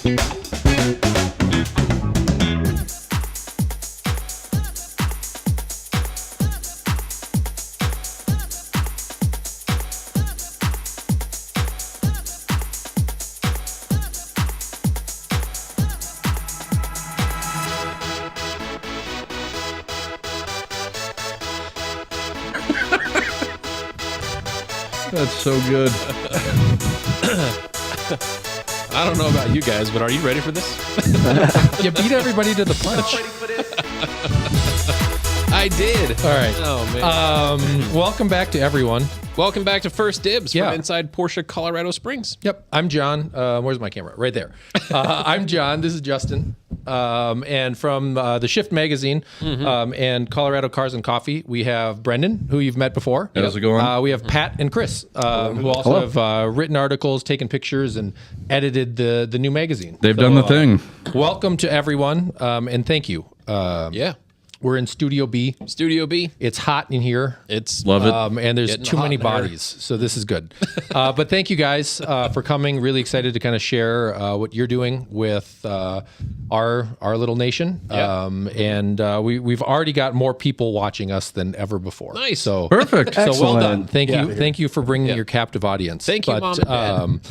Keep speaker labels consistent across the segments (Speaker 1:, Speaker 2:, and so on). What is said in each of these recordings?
Speaker 1: That's so good.
Speaker 2: I don't know about you guys, but are you ready for this?
Speaker 3: You beat everybody to the punch.
Speaker 2: I did.
Speaker 3: All right.
Speaker 2: Oh, man.
Speaker 3: Welcome back to everyone.
Speaker 2: Welcome back to First Dibs
Speaker 3: Yeah.
Speaker 2: from inside Porsche Colorado Springs.
Speaker 3: Yep, I'm John. Where's my camera? Right there. I'm John. This is Justin. And from the Shift magazine and Colorado Cars and Coffee, we have Brendan, who you've met before.
Speaker 1: How's it going?
Speaker 3: We have Pat and Chris, who also have written articles, taken pictures, and edited the new magazine.
Speaker 1: They've done the thing.
Speaker 3: Welcome to everyone, and thank you.
Speaker 2: Yeah.
Speaker 3: We're in Studio B.
Speaker 2: Studio B.
Speaker 3: It's hot in here.
Speaker 2: It's
Speaker 1: Love it.
Speaker 3: And there's
Speaker 2: Getting
Speaker 3: too
Speaker 2: hot
Speaker 3: many
Speaker 2: in there.
Speaker 3: bodies, so this is good. But thank you guys for coming. Really excited to kind of share what you're doing with our little nation.
Speaker 2: Yeah.
Speaker 3: And we've already got more people watching us than ever before.
Speaker 2: Nice.
Speaker 3: So
Speaker 1: Perfect.
Speaker 3: So well
Speaker 4: Excellent.
Speaker 3: done. Thank
Speaker 2: Yeah.
Speaker 3: you. Thank you for bringing your captive audience.
Speaker 2: Thank you, Mom and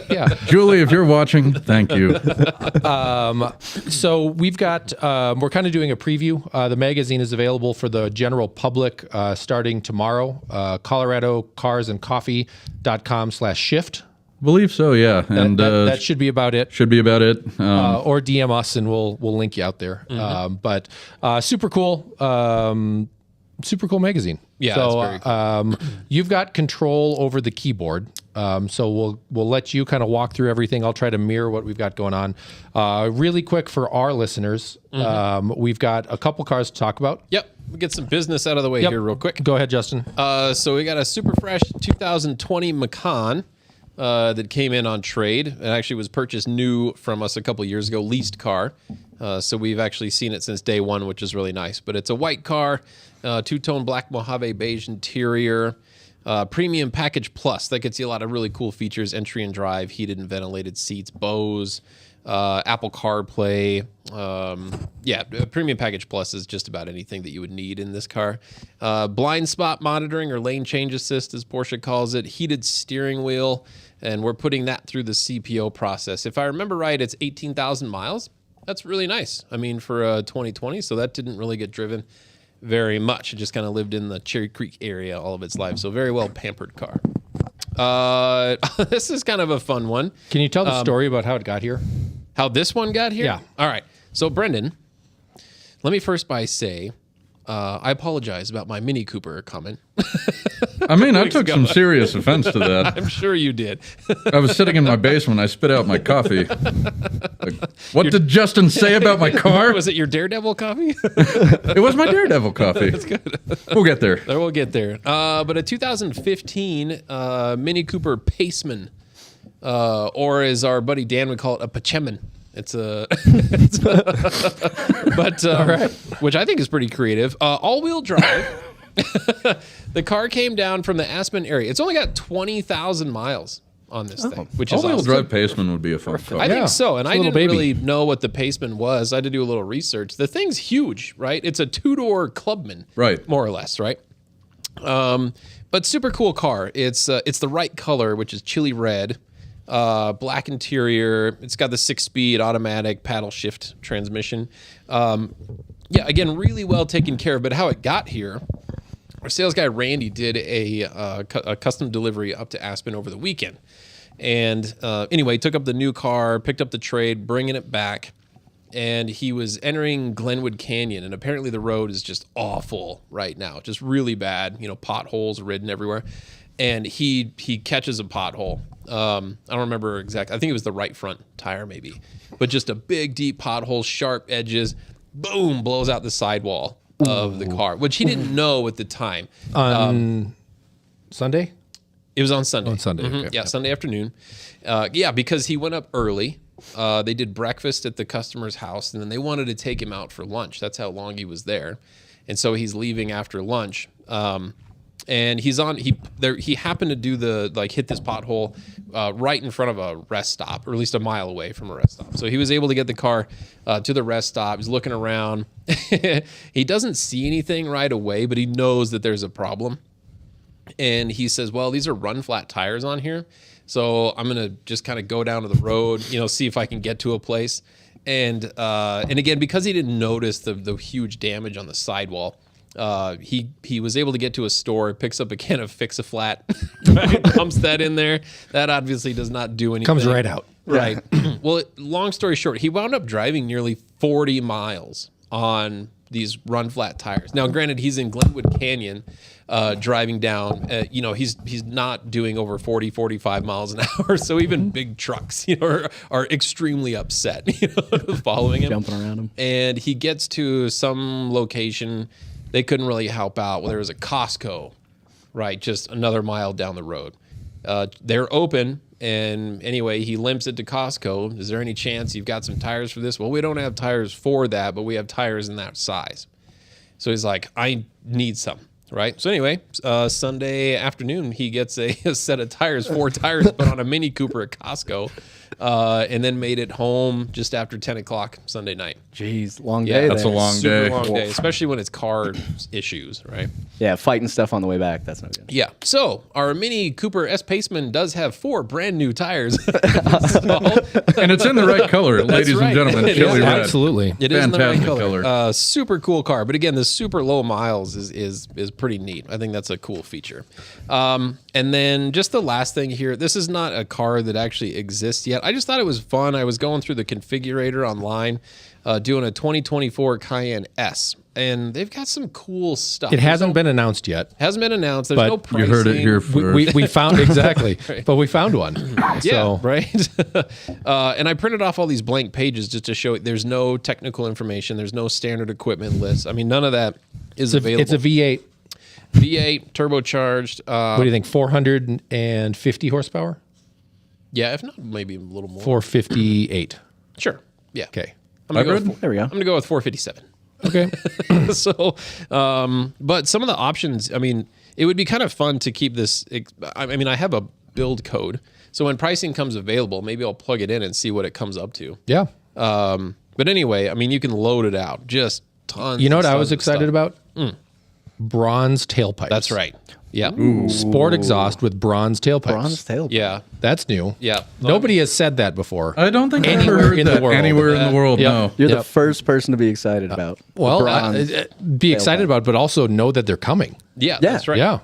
Speaker 3: yeah.
Speaker 1: Julie, if you're watching, thank you.
Speaker 3: So we've got, we're kind of doing a preview. The magazine is available for the general public starting tomorrow. ColoradoCarsandCoffee.com/shift.
Speaker 1: Believe so, yeah. And
Speaker 3: That should be about it.
Speaker 1: should be about it.
Speaker 3: Or DM us and we'll link you out there. But super cool. Super cool magazine.
Speaker 2: Yeah,
Speaker 3: so
Speaker 2: that's very
Speaker 3: you've got control over the keyboard. So we'll let you kind of walk through everything. I'll try to mirror what we've got going on. Really quick for our listeners, we've got a couple cars to talk about.
Speaker 2: Yep. We'll get some business out of the way
Speaker 3: Yep.
Speaker 2: here real quick.
Speaker 3: Go ahead, Justin.
Speaker 2: So we got a super fresh 2020 Macan that came in on trade. It actually was purchased new from us a couple years ago, leased car. So we've actually seen it since day one, which is really nice. But it's a white car, two-tone black Mojave beige interior, premium package plus. That gets you a lot of really cool features: entry and drive, heated and ventilated seats, Bose, Apple CarPlay. Premium package plus is just about anything that you would need in this car. Blind spot monitoring, or lane change assist as Porsche calls it, heated steering wheel, and we're putting that through the CPO process. If I remember right, it's 18,000 miles. That's really nice. I mean, for 2020, so that didn't really get driven very much. It just kind of lived in the Cherry Creek area all of its life. So very well pampered car. This is kind of a fun one.
Speaker 3: Can you tell the story about how it got here?
Speaker 2: How this one got here?
Speaker 3: Yeah.
Speaker 2: All right. So, Brendan, let me first say, I apologize about my Mini Cooper comment.
Speaker 1: I mean, I took some serious offense to that.
Speaker 2: I'm sure you did.
Speaker 1: I was sitting in my basement. I spit out my coffee. Like, what did Justin say about my car?
Speaker 2: Was it your Daredevil coffee?
Speaker 1: It was my Daredevil coffee. That's good. We'll get there.
Speaker 2: We'll get there. But a 2015 Mini Cooper Paceman, or as our buddy Dan would call it, a Pachemin. It's which I think is pretty creative. All-wheel drive. The car came down from the Aspen area. It's only got 20,000 miles on this thing, which is
Speaker 1: All-wheel
Speaker 2: awesome.
Speaker 1: drive Paceman would be a fun car.
Speaker 2: I think so, and I
Speaker 3: little
Speaker 2: didn't
Speaker 3: baby.
Speaker 2: really know what the Paceman was. I had to do a little research. The thing's huge, right? It's a two-door Clubman,
Speaker 1: Right.
Speaker 2: more or less, right? But super cool car. It's the right color, which is chili red, black interior. It's got the 6-speed automatic paddle shift transmission. Again, really well taken care of. But how it got here, our sales guy Randy did a custom delivery up to Aspen over the weekend. And anyway, took up the new car, picked up the trade, bringing it back. And he was entering Glenwood Canyon, and apparently the road is just awful right now, just really bad. Potholes ridden everywhere. And he catches a pothole. I don't remember exactly. I think it was the right front tire, maybe, but just a big, deep pothole, sharp edges. Boom! Blows out the sidewall of the car, which he didn't know at the time.
Speaker 3: On Sunday?
Speaker 2: It was on Sunday.
Speaker 3: On Sunday, okay.
Speaker 2: Yeah, Sunday afternoon. Because he went up early. They did breakfast at the customer's house, and then they wanted to take him out for lunch. That's how long he was there. And so he's leaving after lunch. and he happened to do hit this pothole right in front of a rest stop, or at least a mile away from a rest stop. So he was able to get the car to the rest stop. He's looking around. He doesn't see anything right away, but he knows that there's a problem. And he says, well, these are run flat tires on here. So I'm going to just kind of go down to the road, see if I can get to a place. And again, because he didn't notice the huge damage on the sidewall, he was able to get to a store, picks up a can of Fix-A-Flat, right, pumps that in there. That obviously does not do anything.
Speaker 3: Comes right out.
Speaker 2: Right. Well, long story short, he wound up driving nearly 40 miles on these run flat tires. Now, granted, he's in Glenwood Canyon, driving down. He's not doing over 40, 45 miles an hour. So even big trucks, are extremely upset, following him,
Speaker 4: Jumping around him.
Speaker 2: And he gets to some location. They couldn't really help out. Well, there was a Costco, right, just another mile down the road. They're open. And anyway, he limps it to Costco. Is there any chance you've got some tires for this? Well, we don't have tires for that, but we have tires in that size. So he's like, I need some, right? So anyway, Sunday afternoon, he gets a set of tires, 4 tires, put on a Mini Cooper at Costco, and then made it home just after 10 o'clock Sunday night.
Speaker 4: Jeez, long
Speaker 2: Yeah,
Speaker 4: day.
Speaker 1: That's
Speaker 4: there.
Speaker 1: a long
Speaker 2: Super
Speaker 1: day.
Speaker 2: long day, especially when it's car issues, right?
Speaker 4: Yeah, fighting stuff on the way back. That's no good.
Speaker 2: Yeah. So our Mini Cooper S Paceman does have 4 brand new tires installed.
Speaker 1: And it's in the right color, ladies
Speaker 2: right.
Speaker 1: and gentlemen.
Speaker 2: It
Speaker 1: Chili
Speaker 2: is,
Speaker 1: red.
Speaker 3: Absolutely.
Speaker 2: It is in the right
Speaker 1: Fantastic
Speaker 2: color.
Speaker 1: color.
Speaker 2: Super cool car. But again, the super low miles is pretty neat. I think that's a cool feature. And then just the last thing here. This is not a car that actually exists yet. I just thought it was fun. I was going through the configurator online, doing a 2024 Cayenne S. And they've got some cool stuff.
Speaker 3: It hasn't been announced yet.
Speaker 2: Hasn't been announced. There's
Speaker 3: But
Speaker 2: no
Speaker 3: you
Speaker 2: pricing.
Speaker 1: You heard it here first.
Speaker 3: We found exactly, but we found one.
Speaker 2: Yeah,
Speaker 3: So
Speaker 2: right. And I printed off all these blank pages just to show it. There's no technical information. There's no standard equipment list. I mean, none of that is available.
Speaker 3: it's a V8.
Speaker 2: V8 turbocharged.
Speaker 3: What do you think? 450 horsepower?
Speaker 2: Yeah, if not, maybe a little more.
Speaker 3: 458.
Speaker 2: Sure. Yeah.
Speaker 3: Okay.
Speaker 2: I'm gonna go
Speaker 1: Hybrid?
Speaker 2: with
Speaker 4: There we go.
Speaker 2: I'm gonna go with 457.
Speaker 3: Okay.
Speaker 2: So, but some of the options, I mean, it would be kind of fun to keep this. I mean, I have a build code, so when pricing comes available, maybe I'll plug it in and see what it comes up to.
Speaker 3: Yeah.
Speaker 2: But anyway, I mean, you can load it out, just tons.
Speaker 3: You know what
Speaker 2: and
Speaker 3: I was
Speaker 2: tons of
Speaker 3: excited
Speaker 2: stuff.
Speaker 3: about? Bronze tailpipes.
Speaker 2: That's right. Yeah.
Speaker 3: Sport exhaust with bronze tailpipes.
Speaker 4: Bronze tail.
Speaker 2: Yeah.
Speaker 3: That's new.
Speaker 2: Yeah.
Speaker 3: Nobody has said that before.
Speaker 1: I don't think I've
Speaker 3: Anywhere
Speaker 1: ever heard
Speaker 3: in the
Speaker 1: that
Speaker 3: world.
Speaker 1: anywhere in the world.
Speaker 3: Yep.
Speaker 1: No.
Speaker 4: You're
Speaker 3: Yep.
Speaker 4: the first person to be excited about.
Speaker 3: Well,
Speaker 4: bronze.
Speaker 3: be excited about it, but also know that they're coming.
Speaker 2: Yeah.
Speaker 4: Yeah.
Speaker 2: That's right.
Speaker 3: Yeah.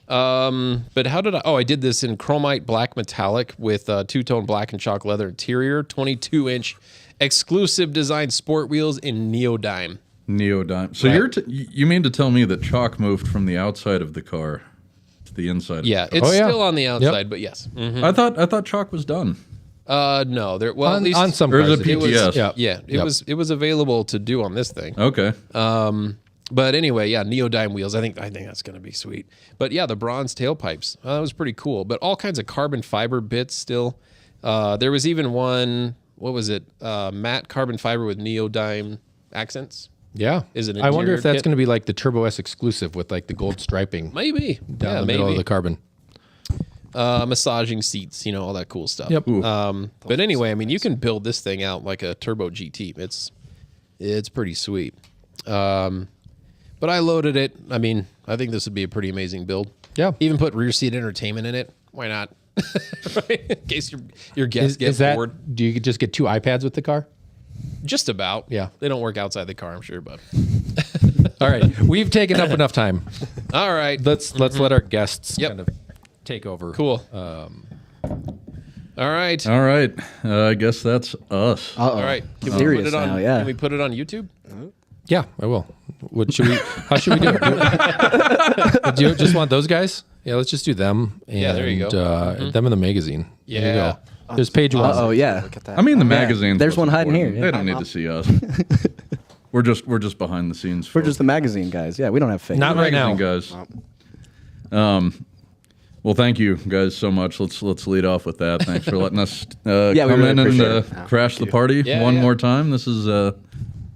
Speaker 2: But how did I did this in chromite black metallic with two-tone black and chalk leather interior, 22-inch exclusive design sport wheels in neodyme.
Speaker 1: Neodyme. So
Speaker 2: Right.
Speaker 1: you mean to tell me that chalk moved from the outside of the car to the inside?
Speaker 2: Yeah,
Speaker 1: Of the
Speaker 2: it's
Speaker 3: Oh, yeah.
Speaker 2: still on the outside, but yes. Mhm.
Speaker 1: car? I thought chalk was done.
Speaker 2: No, there at
Speaker 3: On,
Speaker 2: least
Speaker 3: on some
Speaker 1: Or is
Speaker 3: cars.
Speaker 1: it
Speaker 2: it was,
Speaker 1: PTS?
Speaker 3: Yeah.
Speaker 2: yeah, it
Speaker 3: Yep.
Speaker 2: was available to do on this thing.
Speaker 1: Okay.
Speaker 2: But anyway, yeah, neodyme wheels. I think that's going to be sweet. But yeah, the bronze tailpipes. That was pretty cool. But all kinds of carbon fiber bits still. There was even one. What was it? Matte carbon fiber with neodyme accents.
Speaker 3: Yeah.
Speaker 2: Is it an
Speaker 3: I wonder
Speaker 2: interior
Speaker 3: if that's
Speaker 2: kit?
Speaker 3: going to be like the Turbo S exclusive with like the gold striping
Speaker 2: Maybe.
Speaker 3: down
Speaker 2: Yeah,
Speaker 3: the middle of
Speaker 2: maybe.
Speaker 3: the carbon.
Speaker 2: Massaging seats. All that cool stuff.
Speaker 3: Yep.
Speaker 2: But anyway, I mean, you can build this thing out like a turbo GT. It's pretty sweet. But I loaded it. I mean, I think this would be a pretty amazing build.
Speaker 3: Yeah.
Speaker 2: Even put rear seat entertainment in it. Why not? Right? In case your guests get
Speaker 3: Is that,
Speaker 2: bored.
Speaker 3: do you just get 2 iPads with the car?
Speaker 2: Just about.
Speaker 3: Yeah.
Speaker 2: They don't work outside the car, I'm sure, but
Speaker 3: All right. We've taken up enough time.
Speaker 2: all right.
Speaker 3: Let's let our guests
Speaker 2: Yep.
Speaker 3: kind of take over.
Speaker 2: Cool. All right.
Speaker 1: All right. I guess that's us.
Speaker 4: Uh-oh.
Speaker 2: All right. Can we
Speaker 4: Serious
Speaker 2: put it on?
Speaker 4: now, yeah.
Speaker 2: Can we put it on YouTube?
Speaker 3: Yeah, I will. What should we? How should we do it? Do you just want those guys? Yeah, let's just do them. And,
Speaker 2: Yeah, there you go.
Speaker 3: Them in the magazine. There you
Speaker 2: Yeah.
Speaker 3: go. There's page 1.
Speaker 4: Oh yeah.
Speaker 5: Look at that.
Speaker 1: I mean, the magazine.
Speaker 4: There's one hiding here, yeah.
Speaker 1: They don't need to see us. We're just behind the scenes.
Speaker 4: We're just the magazine guys. Yeah, we don't have face.
Speaker 3: Not right now.
Speaker 1: guys. Well, thank you guys so much. Let's lead off with that. Thanks for letting us
Speaker 4: we
Speaker 1: come
Speaker 4: really
Speaker 1: in and
Speaker 4: appreciate it.
Speaker 1: crash the party
Speaker 2: Yeah,
Speaker 1: one
Speaker 2: yeah.
Speaker 1: more time. This is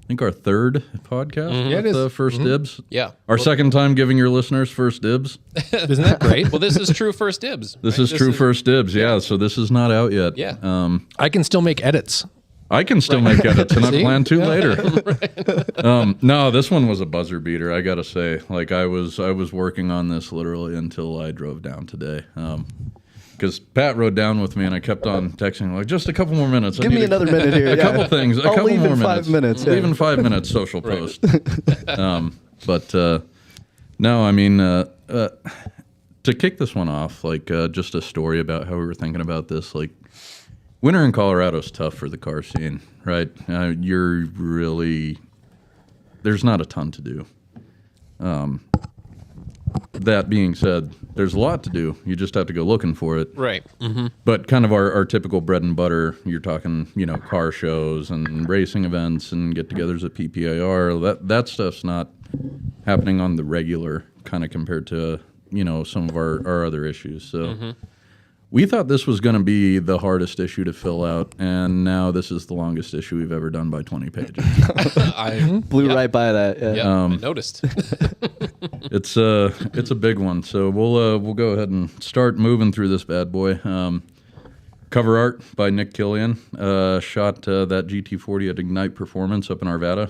Speaker 1: think our third podcast.
Speaker 3: Yeah, it is.
Speaker 1: With, first dibs.
Speaker 2: Yeah.
Speaker 1: Our second time giving your listeners first dibs.
Speaker 3: Isn't that great?
Speaker 2: Well, this is true first dibs.
Speaker 1: This
Speaker 2: right?
Speaker 1: is true first dibs. Yeah. So this is not out yet.
Speaker 2: Yeah.
Speaker 3: I can still make edits.
Speaker 1: I can still make edits, and I
Speaker 3: See?
Speaker 1: plan to later. No, this one was a buzzer beater. I gotta say, like I was working on this literally until I drove down today. Because Pat rode down with me, and I kept on texting like, just a couple more minutes.
Speaker 4: Give me another minute here.
Speaker 1: A couple things. A
Speaker 4: I'll
Speaker 1: couple
Speaker 4: leave
Speaker 1: more
Speaker 4: in 5 minutes. Yeah.
Speaker 1: Leave in 5 minutes. Social post. But no, I mean, to kick this one off, like just a story about how we were thinking about this. Like, winter in Colorado is tough for the car scene, right? You're really there's not a ton to do. That being said, there's a lot to do. You just have to go looking for it.
Speaker 2: Right.
Speaker 1: But kind of our typical bread and butter, you're talking, car shows and racing events and get-togethers at PPIR. That stuff's not happening on the regular, kind of compared to, some of our other issues. So we thought this was going to be the hardest issue to fill out, and now this is the longest issue we've ever done by 20 pages.
Speaker 2: I
Speaker 4: Blew right by that. Yeah.
Speaker 2: Yeah, I noticed.
Speaker 1: It's a big one, so we'll go ahead and start moving through this bad boy. Cover art by Nick Killian. Shot that GT40 at Ignite Performance up in Arvada.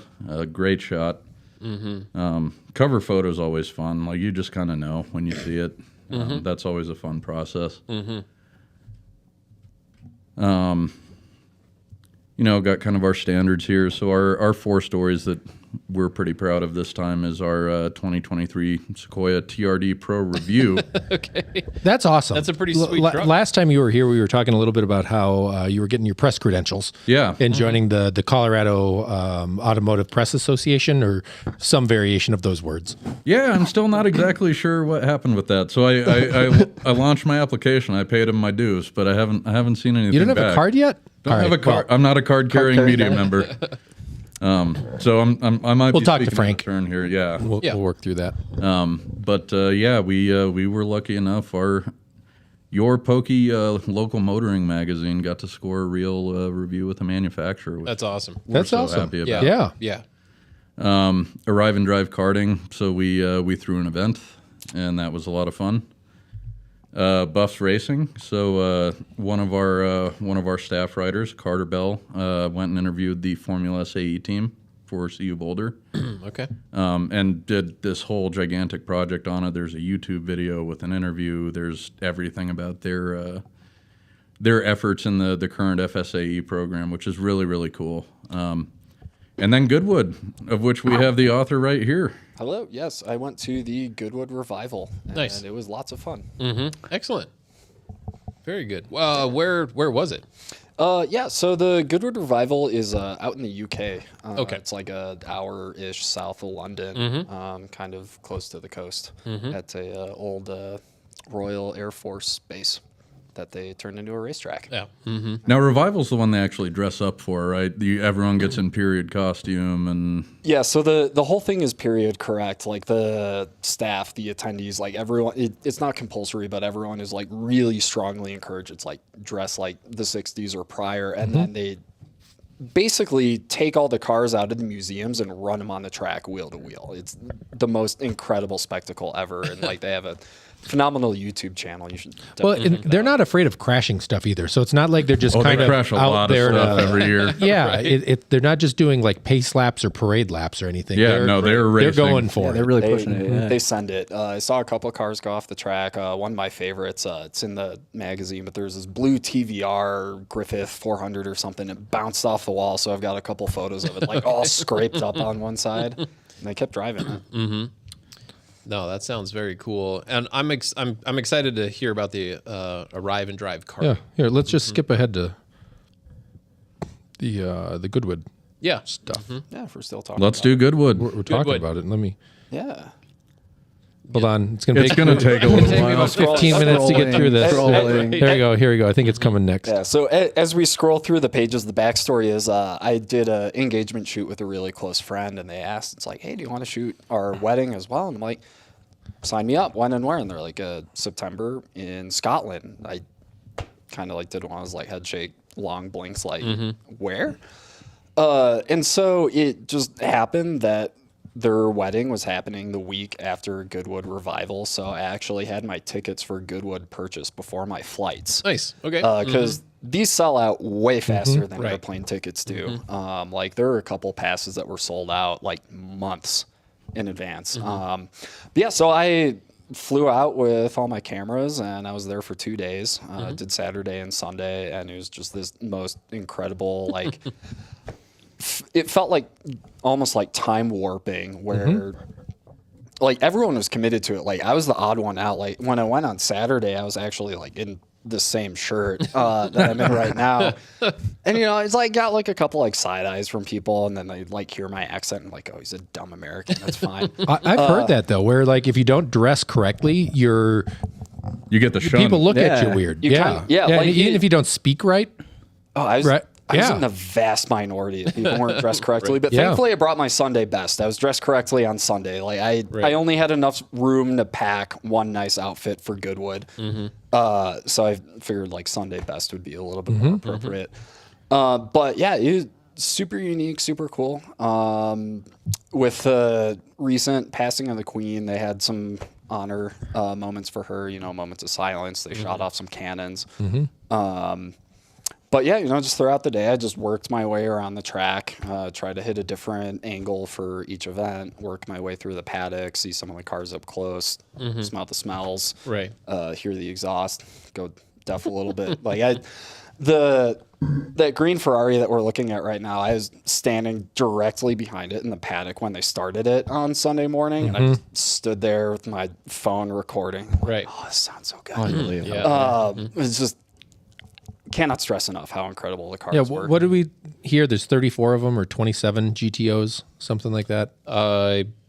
Speaker 1: Great shot. Cover photo is always fun. Like you just kind of know when you see it. That's always a fun process. Got kind of our standards here. So our 4 stories that we're pretty proud of this time is our 2023 Sequoia TRD Pro review.
Speaker 2: Okay.
Speaker 3: That's awesome.
Speaker 2: That's a pretty sweet truck.
Speaker 3: Last time you were here, we were talking a little bit about how you were getting your press credentials.
Speaker 1: Yeah.
Speaker 3: And joining the Colorado Automotive Press Association, or some variation of those words.
Speaker 1: Yeah, I'm still not exactly sure what happened with that. So I launched my application. I paid him my dues, but I haven't seen anything.
Speaker 3: You don't have
Speaker 1: back.
Speaker 3: a card yet?
Speaker 1: Don't have a card. I'm not a card-carrying media member. So I might.
Speaker 3: We'll
Speaker 1: be
Speaker 3: talk to
Speaker 1: speaking
Speaker 3: Frank.
Speaker 1: out of turn here. Yeah.
Speaker 3: We'll work through that.
Speaker 1: But we were lucky enough. Your Pokey local motoring magazine got to score a real review with the manufacturer. Which
Speaker 2: That's awesome.
Speaker 3: That's
Speaker 1: we're so
Speaker 3: awesome.
Speaker 1: happy about.
Speaker 2: Yeah.
Speaker 3: Yeah.
Speaker 2: Yeah.
Speaker 1: Arrive and Drive karting. So we threw an event, and that was a lot of fun. Buffs Racing. So one of our staff writers, Carter Bell, went and interviewed the Formula SAE team for CU Boulder.
Speaker 2: Okay.
Speaker 1: And did this whole gigantic project on it. There's a YouTube video with an interview. There's everything about their efforts in the current FSAE program, which is really, really cool. And then Goodwood, of which we have the author right here.
Speaker 5: Hello. Yes, I went to the Goodwood Revival. And
Speaker 2: Nice.
Speaker 5: it was lots of fun.
Speaker 2: Excellent. Very good. Where was it?
Speaker 5: So the Goodwood Revival is out in the UK.
Speaker 2: Okay.
Speaker 5: It's like an hour-ish south of London, kind of close to the coast. At a old Royal Air Force base that they turned into a racetrack.
Speaker 2: Yeah.
Speaker 1: Now, Revival's the one they actually dress up for, right? Everyone gets in period costume and...
Speaker 5: Yeah, so the whole thing is period correct. Like the staff, the attendees, like everyone, it's not compulsory, but everyone is like really strongly encouraged. It's like dress like the 60s or prior. And then they basically take all the cars out of the museums and run them on the track wheel to wheel. It's the most incredible spectacle ever. And like they have a phenomenal YouTube channel. You should
Speaker 3: Well,
Speaker 5: definitely
Speaker 3: and
Speaker 5: check that
Speaker 3: they're
Speaker 5: out.
Speaker 3: not afraid of crashing stuff either. So it's not like they're just
Speaker 1: Oh, they
Speaker 3: kind of
Speaker 1: crash a
Speaker 3: out
Speaker 1: lot
Speaker 3: there
Speaker 1: of stuff
Speaker 3: to,
Speaker 1: every year.
Speaker 3: Yeah, they're not just doing like pace laps or parade laps or anything.
Speaker 1: Yeah, they're
Speaker 3: They're
Speaker 1: racing.
Speaker 3: going for
Speaker 4: They're
Speaker 3: it.
Speaker 4: really pushing it. Yeah.
Speaker 5: They send it. I saw a couple of cars go off the track. One of my favorites, it's in the magazine, but there's this blue TVR Griffith 400 or something. It bounced off the wall, so I've got a couple photos of it, like all scraped up on one side. And they kept driving it.
Speaker 2: No, that sounds very cool, and I'm excited to hear about the Arrive and Drive car.
Speaker 3: Yeah, here, let's just skip ahead to the Goodwood
Speaker 2: Yeah.
Speaker 3: stuff.
Speaker 5: Yeah, if we're still talking.
Speaker 1: Let's
Speaker 5: about
Speaker 1: do Goodwood.
Speaker 3: We're talking
Speaker 2: Goodwood.
Speaker 3: about it. Let me
Speaker 5: it. Yeah.
Speaker 3: hold on. It's gonna
Speaker 1: It's going to take a little
Speaker 2: Take me
Speaker 1: while.
Speaker 2: about
Speaker 3: 15 minutes to get through this.
Speaker 4: Scrolling.
Speaker 3: There we go. Here we go. I think it's coming next.
Speaker 5: Yeah, so as we scroll through the pages, the backstory is I did an engagement shoot with a really close friend, and they asked, it's like, hey, do you want to shoot our wedding as well? And I'm like, sign me up. When and where? And they're like, September in Scotland. I kind of like did one of those like head shake, long blinks, like, where? And so it just happened that their wedding was happening the week after Goodwood Revival. So I actually had my tickets for Goodwood purchased before my flights.
Speaker 2: Nice. Okay.
Speaker 5: Because these sell out way faster than
Speaker 2: Right.
Speaker 5: airplane tickets do. Like there were a couple passes that were sold out like months in advance. But yeah, so I flew out with all my cameras and I was there for 2 days. Did Saturday and Sunday, and it was just this most incredible like. It felt like almost like time warping where like everyone was committed to it. Like I was the odd one out. Like when I went on Saturday, I was actually like in the same shirt that I'm in right now. And you know, it's like got like a couple like side eyes from people, and then they like hear my accent and like, oh, he's a dumb American. That's fine.
Speaker 3: I've heard that though, where like if you don't dress correctly,
Speaker 1: You get the shun.
Speaker 3: people look at
Speaker 4: Yeah.
Speaker 3: you weird.
Speaker 5: You
Speaker 3: Yeah,
Speaker 5: kinda- yeah,
Speaker 3: And
Speaker 5: like
Speaker 3: even
Speaker 5: you-
Speaker 3: if you don't speak right,
Speaker 5: Oh, I was,
Speaker 3: Right.
Speaker 5: I was
Speaker 3: Yeah.
Speaker 5: in the vast minority of people who weren't dressed correctly, but
Speaker 3: Yeah.
Speaker 5: thankfully I brought my Sunday best. I was dressed correctly on Sunday. Like I only had enough room to pack one nice outfit for Goodwood. So I figured like Sunday best would be a little bit more appropriate. But yeah, it was super unique, super cool. With the recent passing of the Queen, they had some honor moments for her, you know, moments of silence. They shot off some cannons. But yeah, you know, just throughout the day, I just worked my way around the track, tried to hit a different angle for each event, worked my way through the paddock, see some of the cars up close, smell the smells,
Speaker 2: Right.
Speaker 5: Hear the exhaust, go deaf a little bit. Like that green Ferrari that we're looking at right now, I was standing directly behind it in the paddock when they started it on Sunday morning, and I just stood there with my phone recording. Like,
Speaker 2: Right.
Speaker 5: oh, this sounds so good.
Speaker 4: Unbelievable.
Speaker 2: Yeah.
Speaker 5: It's just cannot stress enough how incredible the cars
Speaker 3: yeah.
Speaker 5: were.
Speaker 3: What did we hear? There's 34 of them or 27 GTOs, something like that.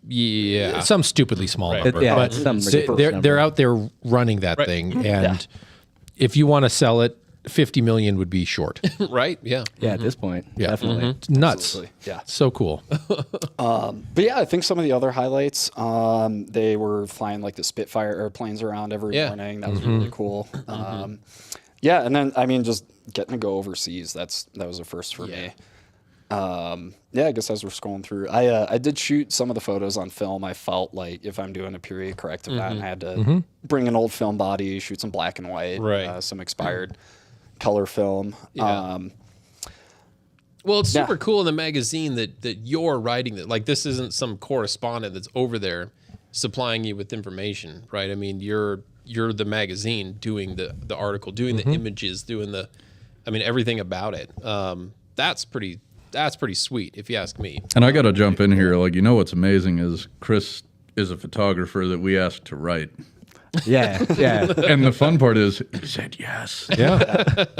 Speaker 2: Yeah.
Speaker 3: Some stupidly small number.
Speaker 4: Yeah,
Speaker 3: but
Speaker 4: it's some
Speaker 3: they-
Speaker 4: ridiculous
Speaker 3: they're
Speaker 4: number.
Speaker 3: out there running that thing, and if you want to sell it, 50 million would be short.
Speaker 2: Right. Yeah.
Speaker 4: Yeah, at this point, definitely.
Speaker 3: It's nuts.
Speaker 5: Absolutely. Yeah.
Speaker 3: So cool.
Speaker 5: But yeah, I think some of the other highlights, they were flying like the Spitfire airplanes around every
Speaker 2: Yeah.
Speaker 5: morning. That was really cool. Yeah, and then I mean, just getting to go overseas. That was a first for me. Yeah, I guess as we're scrolling through, I did shoot some of the photos on film. I felt like if I'm doing a period correct event, I had to bring an old film body, shoot some black and white,
Speaker 2: Right.
Speaker 5: some expired color film.
Speaker 2: Yeah. Well, it's super cool in the magazine that you're writing that. Like, this isn't some correspondent that's over there supplying you with information, right? I mean, you're the magazine doing the article, doing the images, doing everything about it. That's pretty sweet, if you ask me.
Speaker 1: And I got to jump in here. Like, you know what's amazing is Chris is a photographer that we asked to write.
Speaker 4: Yeah, yeah.
Speaker 1: And the fun part is he said yes.
Speaker 3: Yeah.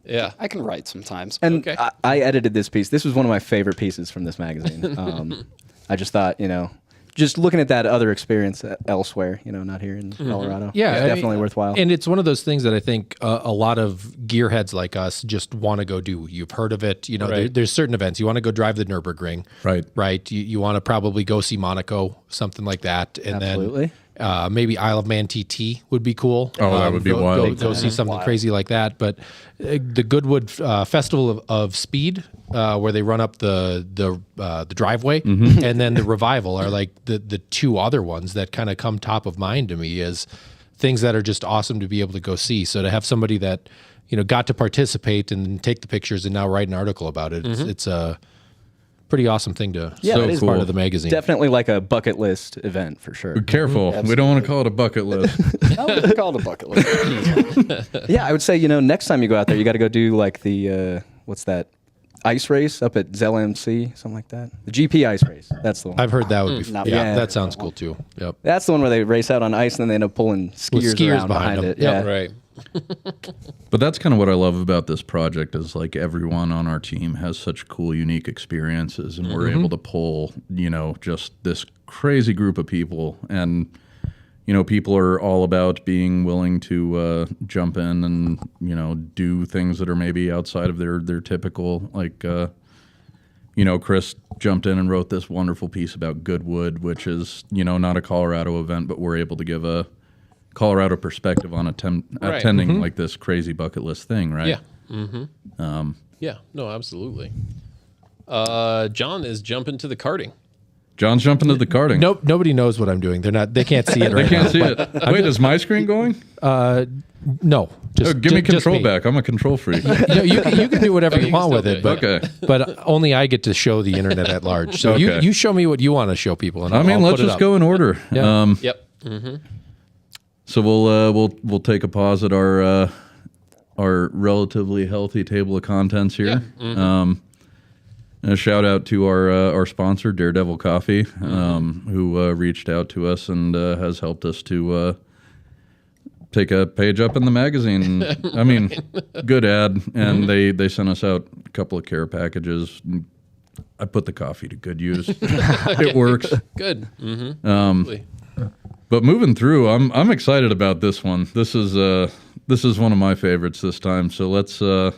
Speaker 2: Yeah.
Speaker 5: I can write sometimes.
Speaker 4: And
Speaker 2: Okay.
Speaker 4: I edited this piece. This was one of my favorite pieces from this magazine. I just thought, you know, just looking at that other experience elsewhere, you know, not here in Colorado.
Speaker 3: Yeah,
Speaker 4: it's
Speaker 3: I
Speaker 4: definitely
Speaker 3: mean,
Speaker 4: worthwhile.
Speaker 3: And it's one of those things that I think a lot of gearheads like us just want to go do. You've heard of it. You know,
Speaker 2: Right.
Speaker 3: there's certain events. You want to go drive the Nürburgring.
Speaker 1: Right.
Speaker 3: Right. You want to probably go see Monaco, something like that. And
Speaker 4: Absolutely.
Speaker 3: then maybe Isle of Man TT would be cool.
Speaker 1: Oh, that would be wild.
Speaker 3: Go see something crazy like that. But the Goodwood Festival of Speed, where they run up the driveway, and then the Revival are like the two other ones that kind of come top of mind to me as things that are just awesome to be able to go see. So to have somebody that, you know, got to participate and take the pictures and now write an article about it, it's a pretty awesome thing to
Speaker 4: Yeah,
Speaker 3: so
Speaker 4: it is
Speaker 3: part
Speaker 1: cool.
Speaker 3: of the magazine.
Speaker 4: Definitely like a bucket list event for sure.
Speaker 1: Careful. We don't want to call it a bucket list.
Speaker 5: I call it a bucket list.
Speaker 4: Yeah, I would say, you know, next time you go out there, you got to go do like the, what's that? Ice race up at Zell MC, something like that. The GP ice race. That's the one.
Speaker 3: I've heard that would be
Speaker 5: Not
Speaker 3: yeah,
Speaker 5: bad.
Speaker 3: that sounds cool too. Yep.
Speaker 4: That's the one where they race out on ice and then they end up pulling skiers,
Speaker 3: skiers
Speaker 4: around
Speaker 3: behind
Speaker 4: behind
Speaker 3: them.
Speaker 4: it.
Speaker 3: Yep.
Speaker 4: Yeah.
Speaker 2: Right.
Speaker 1: But that's kind of what I love about this project is like everyone on our team has such cool, unique experiences, and we're able to pull, you know, just this crazy group of people. And, you know, people are all about being willing to jump in and, you know, do things that are maybe outside of their typical, like, you know, Chris jumped in and wrote this wonderful piece about Goodwood, which is, you know, not a Colorado event, but we're able to give a Colorado perspective on attending like this crazy bucket list thing, right?
Speaker 2: Yeah. Yeah. No, absolutely. John is jumping to the karting.
Speaker 1: John's jumping to the karting.
Speaker 3: Nope, nobody knows what I'm doing. They can't see it right
Speaker 1: I can't
Speaker 3: now.
Speaker 1: see it. Wait, is my screen going?
Speaker 3: No, just
Speaker 1: Oh, give me
Speaker 3: just
Speaker 1: control back. I'm a control freak.
Speaker 3: You can do whatever you
Speaker 2: can
Speaker 3: want
Speaker 2: still
Speaker 3: with
Speaker 2: do
Speaker 3: it,
Speaker 2: it.
Speaker 3: but
Speaker 1: Okay.
Speaker 3: but only I get to show the internet at large. So
Speaker 1: Okay.
Speaker 3: you show me what you want to show people, and
Speaker 1: I mean,
Speaker 3: I'll
Speaker 1: let's
Speaker 3: put it
Speaker 1: just
Speaker 3: up.
Speaker 1: go in order.
Speaker 3: Yeah.
Speaker 2: Yep.
Speaker 1: So we'll take a pause at our relatively healthy table of contents here. And a shout out to our sponsor, Daredevil Coffee, who reached out to us and has helped us to take a page up in the magazine. I mean, good ad, and they sent us out a couple of care packages. I put the coffee to good use. It works.
Speaker 2: Good. Mm-hmm.
Speaker 1: But moving through, I'm excited about this one. This is one of my favorites this time. So let's.
Speaker 3: Now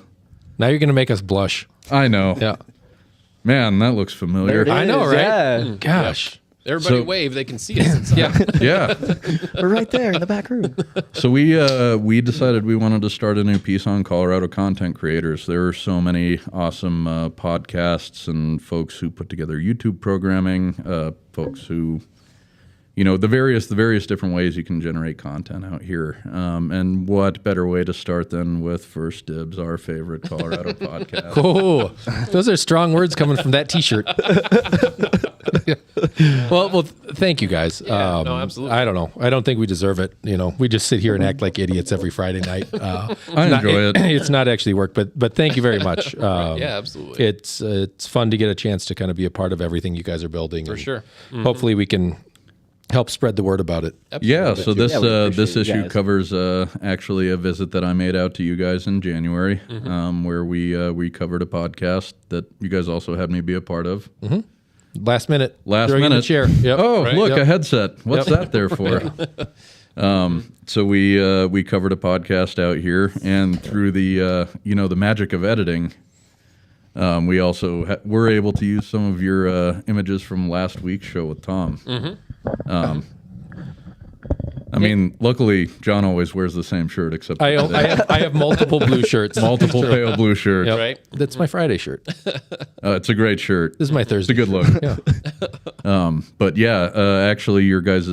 Speaker 3: you're going to make us blush.
Speaker 1: I know.
Speaker 3: Yeah.
Speaker 1: Man, that looks familiar.
Speaker 4: There it
Speaker 3: I know,
Speaker 4: is,
Speaker 3: right?
Speaker 4: Yeah.
Speaker 3: Gosh.
Speaker 2: Everybody
Speaker 1: So-
Speaker 2: wave. They can see us inside.
Speaker 3: Yeah.
Speaker 1: Yeah.
Speaker 4: We're right there in the back room.
Speaker 1: So we decided we wanted to start a new piece on Colorado content creators. There are so many awesome podcasts and folks who put together YouTube programming, folks who, the various different ways you can generate content out here. And what better way to start than with First Dibs, our favorite Colorado podcast.
Speaker 3: Oh, those are strong words coming from that T-shirt. Well, thank you guys.
Speaker 2: Yeah, no, absolutely.
Speaker 3: I don't know. I don't think we deserve it. We just sit here and act like idiots every Friday night.
Speaker 1: I enjoy it.
Speaker 3: It's not actually work, but thank you very much.
Speaker 2: Yeah, absolutely.
Speaker 3: It's fun to get a chance to kind of be a part of everything you guys are building. For
Speaker 2: sure.
Speaker 3: Hopefully, we can help spread the word about it.
Speaker 1: Yeah, so this
Speaker 4: Yeah, we appreciate
Speaker 1: this
Speaker 4: you
Speaker 1: issue
Speaker 4: guys.
Speaker 1: covers actually a visit that I made out to you guys in January, where we covered a podcast that you guys also had me be a part of.
Speaker 3: Last minute.
Speaker 1: Last
Speaker 3: Throw you in the
Speaker 1: minute.
Speaker 3: chair. Yep.
Speaker 1: Oh,
Speaker 3: Right.
Speaker 1: look,
Speaker 3: Yep.
Speaker 1: a headset. What's that there for? So we covered a podcast out here, and through the the magic of editing, we also were able to use some of your images from last week's show with Tom. I mean, luckily, John always wears the same shirt, except
Speaker 3: I
Speaker 1: for today.
Speaker 3: have multiple blue shirts.
Speaker 1: multiple pale blue shirts.
Speaker 3: Yep.
Speaker 2: Right.
Speaker 3: That's my Friday shirt.
Speaker 1: It's a great shirt.
Speaker 3: This is my
Speaker 1: It's
Speaker 3: Thursday.
Speaker 1: a good look.
Speaker 3: Yeah.
Speaker 1: But yeah, actually, your guys'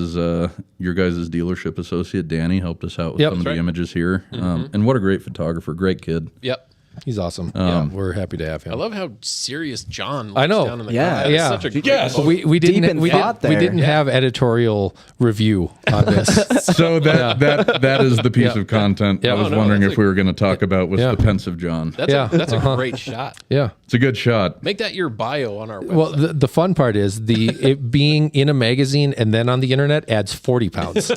Speaker 1: dealership associate Danny helped us out with
Speaker 3: Yep.
Speaker 1: some of
Speaker 3: That's
Speaker 1: the
Speaker 2: right.
Speaker 1: images here. And what a great photographer, great kid.
Speaker 2: Yep.
Speaker 3: He's awesome. Yeah, we're happy to have him.
Speaker 2: I love how serious John looks
Speaker 3: I know.
Speaker 2: down in the
Speaker 4: Yeah.
Speaker 2: car. That is
Speaker 3: Yeah.
Speaker 2: such a great
Speaker 1: Yes.
Speaker 2: look.
Speaker 3: We
Speaker 4: Deep
Speaker 3: didn't
Speaker 4: in
Speaker 3: we
Speaker 4: thought
Speaker 3: didn't, we
Speaker 4: there.
Speaker 3: didn't have editorial review on this.
Speaker 1: So that is the piece
Speaker 3: Yeah.
Speaker 1: of content
Speaker 3: Yeah.
Speaker 1: I was
Speaker 3: Oh, no,
Speaker 1: wondering
Speaker 2: that's
Speaker 1: if we were going to talk about was
Speaker 3: Yeah.
Speaker 1: the pensive John.
Speaker 2: That's
Speaker 3: Yeah.
Speaker 2: that's a great shot.
Speaker 3: Yeah.
Speaker 1: It's a good shot.
Speaker 2: Make that your bio on our website.
Speaker 3: Well, the fun part is it being in a magazine and then on the internet adds 40 pounds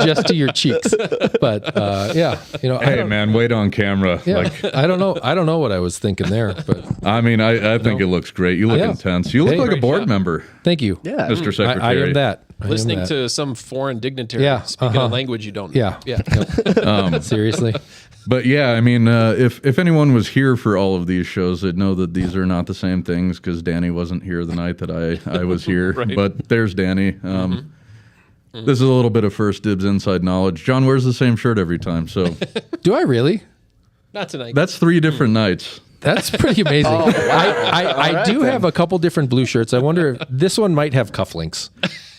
Speaker 3: just to your cheeks. But yeah, I
Speaker 1: Hey
Speaker 3: don't,
Speaker 1: man, wait on camera.
Speaker 3: yeah,
Speaker 1: Like,
Speaker 3: I don't know what I was thinking there, but
Speaker 1: I mean, I think it looks great. You look
Speaker 3: Yeah.
Speaker 1: intense. You look
Speaker 3: Hey,
Speaker 1: like a
Speaker 2: great
Speaker 1: board
Speaker 2: shot.
Speaker 1: member,
Speaker 3: thank you.
Speaker 4: Yeah.
Speaker 1: Mr. Secretary.
Speaker 3: I am that. I am
Speaker 2: Listening
Speaker 3: that.
Speaker 2: to some foreign dignitary
Speaker 3: Yeah,
Speaker 2: speaking a language you don't know.
Speaker 3: Yeah.
Speaker 2: Yeah.
Speaker 3: Seriously.
Speaker 1: But yeah, I mean, if anyone was here for all of these shows, they'd know that these are not the same things because Danny wasn't here the night that I was here.
Speaker 2: Right.
Speaker 1: But there's Danny. This is a little bit of First Dibs inside knowledge. John wears the same shirt every time, so
Speaker 3: Do I really?
Speaker 2: Not tonight.
Speaker 1: that's 3 different nights.
Speaker 3: That's pretty amazing. I do have a couple different blue shirts. I wonder if this one might have cufflinks.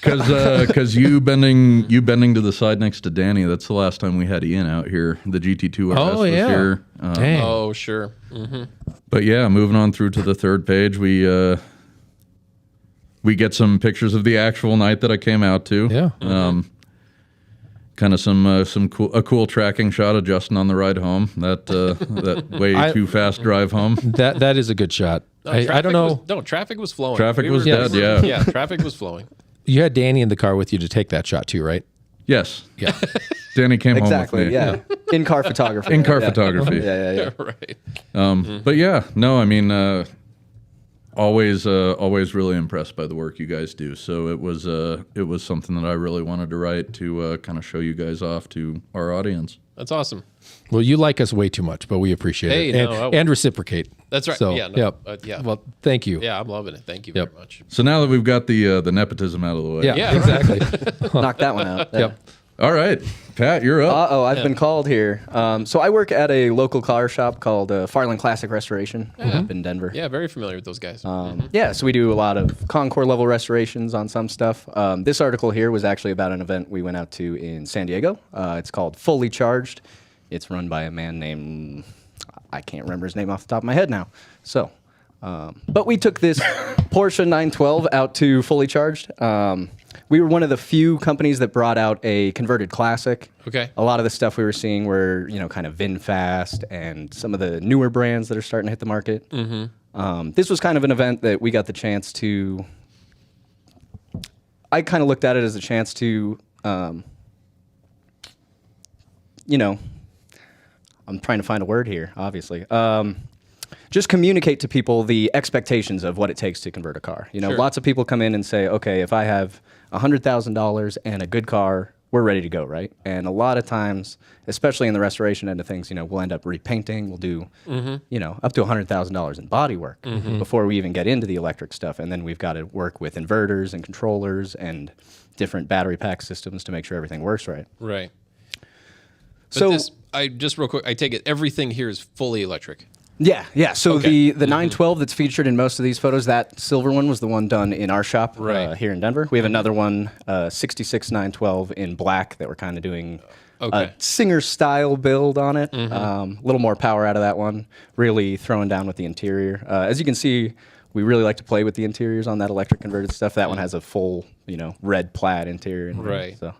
Speaker 1: Because you bending to the side next to Danny. That's the last time we had Ian out here. The GT2 RS
Speaker 3: Oh,
Speaker 1: was
Speaker 3: yeah.
Speaker 1: here.
Speaker 3: Dang.
Speaker 2: Oh, sure.
Speaker 1: But yeah, moving on through to the third page, we get some pictures of the actual night that I came out to.
Speaker 3: Yeah.
Speaker 1: Kind of some cool tracking shot of Justin on the ride home. That way too fast drive home.
Speaker 3: That is a good shot. I don't know.
Speaker 2: Traffic was flowing.
Speaker 1: Traffic was
Speaker 3: dead,
Speaker 1: yeah.
Speaker 2: Yeah, traffic was flowing.
Speaker 3: You had Danny in the car with you to take that shot too, right?
Speaker 1: Yes,
Speaker 3: Yeah.
Speaker 1: Danny came
Speaker 4: Exactly.
Speaker 1: home with me.
Speaker 4: Yeah. In-car photography.
Speaker 1: In-car
Speaker 4: Yeah.
Speaker 1: photography.
Speaker 4: Yeah.
Speaker 2: Right.
Speaker 1: But yeah, no, I mean, always really impressed by the work you guys do. So it was something that I really wanted to write to kind of show you guys off to our audience.
Speaker 2: That's awesome.
Speaker 3: Well, you like us way too much, but we appreciate
Speaker 2: Hey,
Speaker 3: it
Speaker 2: no,
Speaker 3: and reciprocate.
Speaker 2: That's right.
Speaker 3: So,
Speaker 2: Yeah, no,
Speaker 3: yep.
Speaker 2: yeah.
Speaker 3: Well, thank you.
Speaker 2: Yeah, I'm loving it. Thank you
Speaker 3: Yep.
Speaker 2: very much.
Speaker 1: So now that we've got the nepotism out of the way,
Speaker 3: Yeah,
Speaker 2: Yeah,
Speaker 3: exactly.
Speaker 4: Knock that one out. There.
Speaker 3: Yep.
Speaker 1: All right, Pat, you're up.
Speaker 4: I've been called here. So I work at a local car shop called Farland Classic Restoration up in Denver.
Speaker 2: Yeah, very familiar with those guys.
Speaker 4: Yeah, so we do a lot of Concours level restorations on some stuff. This article here was actually about an event we went out to in San Diego. It's called Fully Charged. It's run by a man named, I can't remember his name off the top of my head now. So, but we took this Porsche 912 out to Fully Charged. We were one of the few companies that brought out a converted classic.
Speaker 2: Okay.
Speaker 4: A lot of the stuff we were seeing were, kind of VinFast and some of the newer brands that are starting to hit the market. This was kind of an event that we got the chance to. I kind of looked at it as a chance to, I'm trying to find a word here, obviously. Just communicate to people the expectations of what it takes to convert a car.
Speaker 2: Sure.
Speaker 4: Lots of people come in and say, okay, if I have $100,000 and a good car, we're ready to go, right? And a lot of times, especially in the restoration end of things, we'll end up repainting. We'll do, up to $100,000 in body work before we even get into the electric stuff. And then we've got to work with inverters and controllers and different battery pack systems to make sure everything works right.
Speaker 2: Right. But
Speaker 4: So,
Speaker 2: I just real quick, I take it everything here is fully electric.
Speaker 4: yeah. So
Speaker 2: Okay.
Speaker 4: the 912 that's featured in most of these photos, that silver one was the one done in our shop
Speaker 2: Right.
Speaker 4: here in Denver. We have another one, 66 912 in black that we're kind of doing
Speaker 2: Okay.
Speaker 4: a Singer style build on it. A little more power out of that one, really throwing down with the interior. As you can see, we really like to play with the interiors on that electric converted stuff. That one has a full, red plaid interior. In there,
Speaker 2: Right.
Speaker 4: So.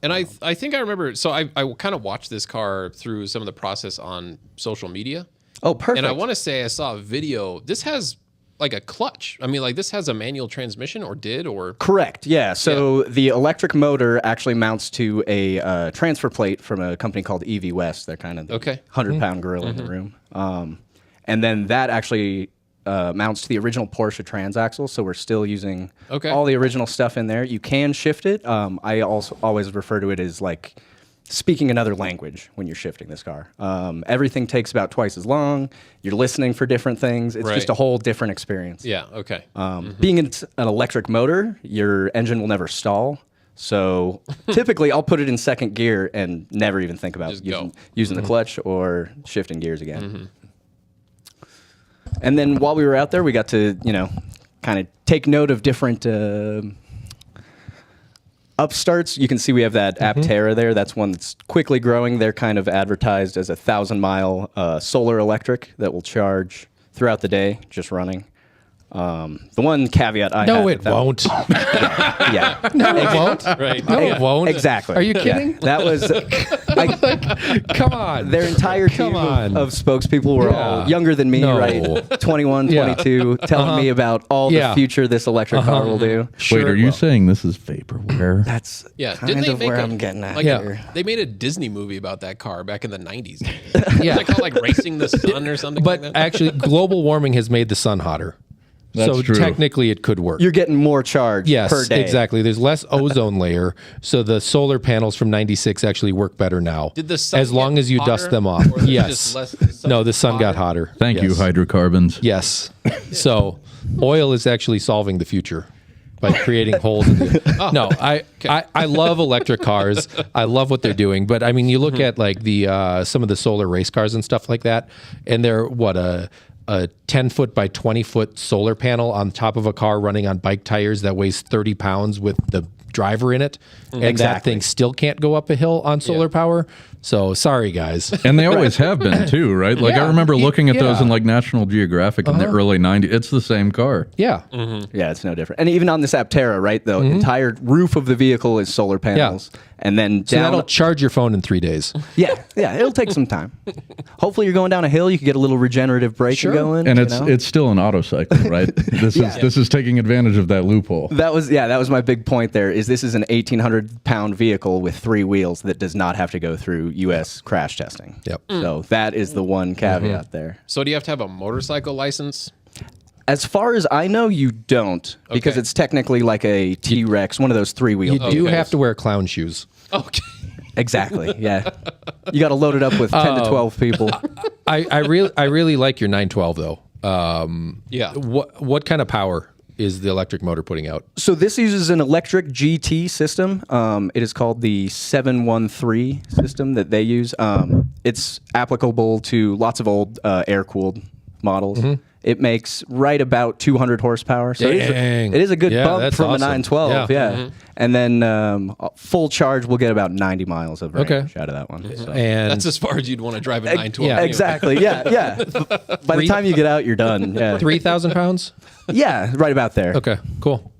Speaker 2: And I think I remember, so I kind of watched this car through some of the process on social media.
Speaker 4: Oh, perfect.
Speaker 2: And I want to say I saw a video. This has like a clutch. I mean, like this has a manual transmission or did or.
Speaker 4: Correct. Yeah. So the electric motor actually mounts to a transfer plate from a company called EV West. They're kind of the
Speaker 2: Okay.
Speaker 4: 100-pound gorilla in the room. And then that actually mounts to the original Porsche transaxle. So we're still using
Speaker 2: Okay.
Speaker 4: all the original stuff in there. You can shift it. I also always refer to it as like speaking another language when you're shifting this car. Everything takes about twice as long. You're listening for different things. It's just
Speaker 2: Right.
Speaker 4: a whole different experience.
Speaker 2: Yeah. Okay.
Speaker 4: Being an electric motor, your engine will never stall. So typically, I'll put it in second gear and never even think about
Speaker 2: Just go.
Speaker 4: using the clutch or shifting gears again. And then while we were out there, we got to, kind of take note of different upstarts. You can see we have that Aptera there. That's one that's quickly growing. They're kind of advertised as a 1,000-mile solar electric that will charge throughout the day, just running. The one caveat I had
Speaker 3: No,
Speaker 4: with
Speaker 3: it
Speaker 4: that-
Speaker 3: won't.
Speaker 4: Yeah,
Speaker 3: No, it won't.
Speaker 2: Right.
Speaker 3: No, it won't.
Speaker 4: exactly.
Speaker 3: Are you
Speaker 4: Yeah.
Speaker 3: kidding?
Speaker 4: That was
Speaker 3: Come on.
Speaker 4: their entire team
Speaker 3: Come on.
Speaker 4: of spokespeople were all
Speaker 3: Yeah.
Speaker 4: younger than me,
Speaker 3: No.
Speaker 4: right? 21,
Speaker 3: Yeah.
Speaker 4: 22, telling me about all
Speaker 3: Yeah.
Speaker 4: the future this electric car will do.
Speaker 3: Sure
Speaker 1: Wait, are
Speaker 3: it
Speaker 1: you
Speaker 3: will.
Speaker 1: saying this is vaporware?
Speaker 4: That's
Speaker 2: Yeah.
Speaker 4: kind
Speaker 2: Didn't they
Speaker 4: of
Speaker 2: make
Speaker 4: where
Speaker 2: a,
Speaker 4: I'm getting at
Speaker 2: like
Speaker 4: here.
Speaker 2: They made a Disney movie about that car back in the 90s.
Speaker 3: Yeah.
Speaker 2: They called like Racing the Sun or something
Speaker 3: But
Speaker 2: like that.
Speaker 3: actually, global warming has made the sun hotter.
Speaker 1: That's
Speaker 3: so
Speaker 1: true.
Speaker 3: technically, it could work.
Speaker 4: You're getting more charge
Speaker 3: Yes,
Speaker 4: per day.
Speaker 3: exactly. There's less ozone layer, so the solar panels from '96 actually work better now.
Speaker 2: Did the sun
Speaker 3: as long
Speaker 2: get
Speaker 3: as you
Speaker 2: hotter,
Speaker 3: dust them off?
Speaker 2: or is it
Speaker 3: Yes.
Speaker 2: just less- the sun
Speaker 3: No, the sun
Speaker 2: hotter?
Speaker 3: got hotter.
Speaker 1: Thank you,
Speaker 3: Yes.
Speaker 1: hydrocarbons.
Speaker 3: Yes. So oil is actually solving the future by creating holes in the No, I love electric cars. I love what they're doing. But I mean, you look at like the some of the solar race cars and stuff like that, and they're what a 10-foot by 20-foot solar panel on top of a car running on bike tires that weighs 30 pounds with the driver in it. And that
Speaker 4: Exactly.
Speaker 3: thing still can't go up a hill on solar power. So sorry, guys.
Speaker 1: And they always have been too, right? Like I
Speaker 3: Yeah.
Speaker 1: remember looking at those
Speaker 3: Yeah. Uh-huh.
Speaker 1: in like National Geographic in the early '90s. It's the same car.
Speaker 3: Yeah.
Speaker 4: Yeah, it's no different. And even on this Aptera, right? The entire roof of the vehicle is solar panels. And then
Speaker 3: So
Speaker 4: down.
Speaker 3: that'll charge your phone in 3 days.
Speaker 4: yeah, it'll take some time. Hopefully, you're going down a hill. You can get a little regenerative braking
Speaker 3: Sure.
Speaker 4: going.
Speaker 1: And
Speaker 4: you
Speaker 1: it's
Speaker 4: know?
Speaker 1: it's still an auto cycle, right? This is taking advantage of that loophole.
Speaker 4: That was my big point there. Is this is an 1,800-pound vehicle with 3 wheels that does not have to go through U.S. crash testing.
Speaker 3: Yep.
Speaker 4: So that is the one caveat there.
Speaker 2: So do you have to have a motorcycle license?
Speaker 4: As far as I know, you don't because
Speaker 2: Okay.
Speaker 4: it's technically like a T-Rex, one of those 3-wheel.
Speaker 3: You do
Speaker 2: Okay.
Speaker 3: have to wear clown shoes.
Speaker 2: Okay.
Speaker 4: Exactly. Yeah. You got to load it up with 10 to 12 people.
Speaker 3: I really like your 912 though.
Speaker 2: Yeah.
Speaker 3: What kind of power is the electric motor putting out?
Speaker 4: So this uses an electric GT system. It is called the 713 system that they use. It's applicable to lots of old air-cooled models. It makes right about 200 horsepower. So
Speaker 3: Dang.
Speaker 4: it is a good
Speaker 3: Yeah,
Speaker 4: bump
Speaker 3: that's
Speaker 4: from
Speaker 3: awesome.
Speaker 4: a 912. Yeah. And then full charge, we'll get about 90 miles of range
Speaker 3: Okay.
Speaker 4: out of that one. So.
Speaker 3: And
Speaker 2: That's as far as you'd want to drive a 912.
Speaker 3: yeah,
Speaker 2: anyway.
Speaker 4: Exactly. Yeah. By the time you get out, you're done. Yeah.
Speaker 3: 3,000 pounds?
Speaker 4: Yeah, right about there.
Speaker 3: Okay, cool.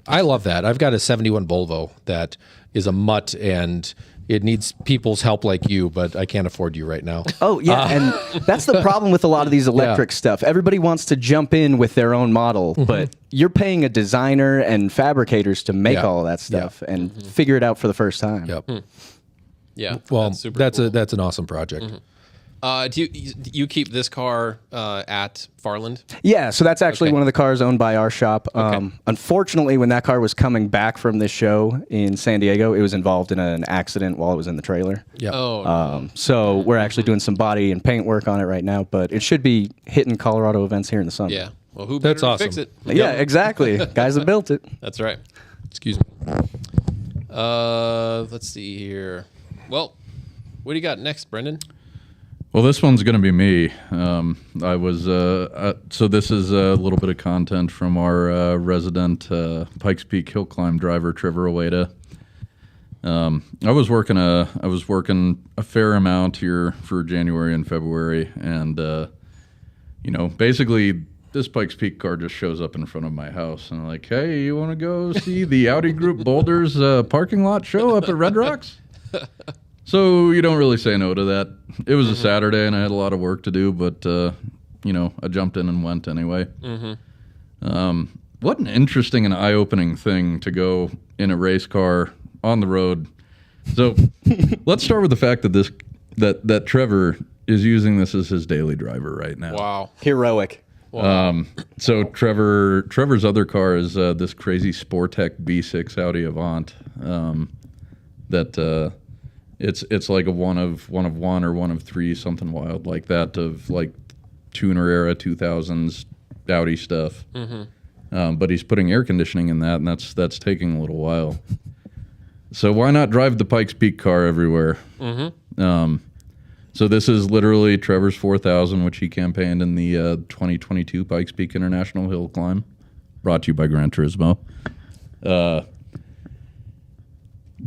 Speaker 3: I love that. I've got a 71 Volvo that is a mutt, and it needs people's help like you, but I can't afford you right now.
Speaker 4: Oh yeah, and that's the problem with a lot of these electric stuff. Everybody wants to jump in with their own model, but you're paying a designer and fabricators to make
Speaker 3: Yeah.
Speaker 4: all of that stuff and figure it out for the first time.
Speaker 3: Yep.
Speaker 2: Yeah.
Speaker 3: Well,
Speaker 2: super
Speaker 3: that's
Speaker 2: cool.
Speaker 3: an awesome project.
Speaker 2: Do you keep this car at Farland?
Speaker 4: Yeah, so that's actually
Speaker 2: Okay.
Speaker 4: one of the cars owned by our shop. Unfortunately, when that car was coming back from this show in San Diego, it was involved in an accident while it was in the trailer.
Speaker 3: Yep.
Speaker 2: Oh,
Speaker 4: So we're actually doing some body and paint work on it right now, but it should be hitting Colorado events here in the summer.
Speaker 2: yeah. Well, who better
Speaker 3: That's
Speaker 2: to fix
Speaker 3: awesome.
Speaker 2: it?
Speaker 4: Yeah, exactly. Guys that built it.
Speaker 2: That's right.
Speaker 3: Excuse me.
Speaker 2: Let's see here. Well, what do you got next, Brendan?
Speaker 1: Well, this one's going to be me. I was so this is a little bit of content from our resident Pikes Peak hill climb driver Trevor Oweda. I was working a fair amount here for January and February, and basically this Pikes Peak car just shows up in front of my house, and I'm like, hey, you want to go see the Audi Group Boulders parking lot show up at Red Rocks? So you don't really say no to that. It was a Saturday, and I had a lot of work to do, but I jumped in and went anyway. What an interesting and eye-opening thing to go in a race car on the road. So let's start with the fact that that Trevor is using this as his daily driver right now.
Speaker 2: Wow.
Speaker 4: Heroic.
Speaker 1: So Trevor's other car is this crazy Sportec B6 Audi Avant that. It's like a one of one or one of three, something wild like that, of like tuner era 2000s Audi stuff. But he's putting air conditioning in that, and that's taking a little while. So why not drive the Pikes Peak car everywhere? So this is literally Trevor's 4000, which he campaigned in the 2022 Pikes Peak International Hill Climb, brought to you by Gran Turismo.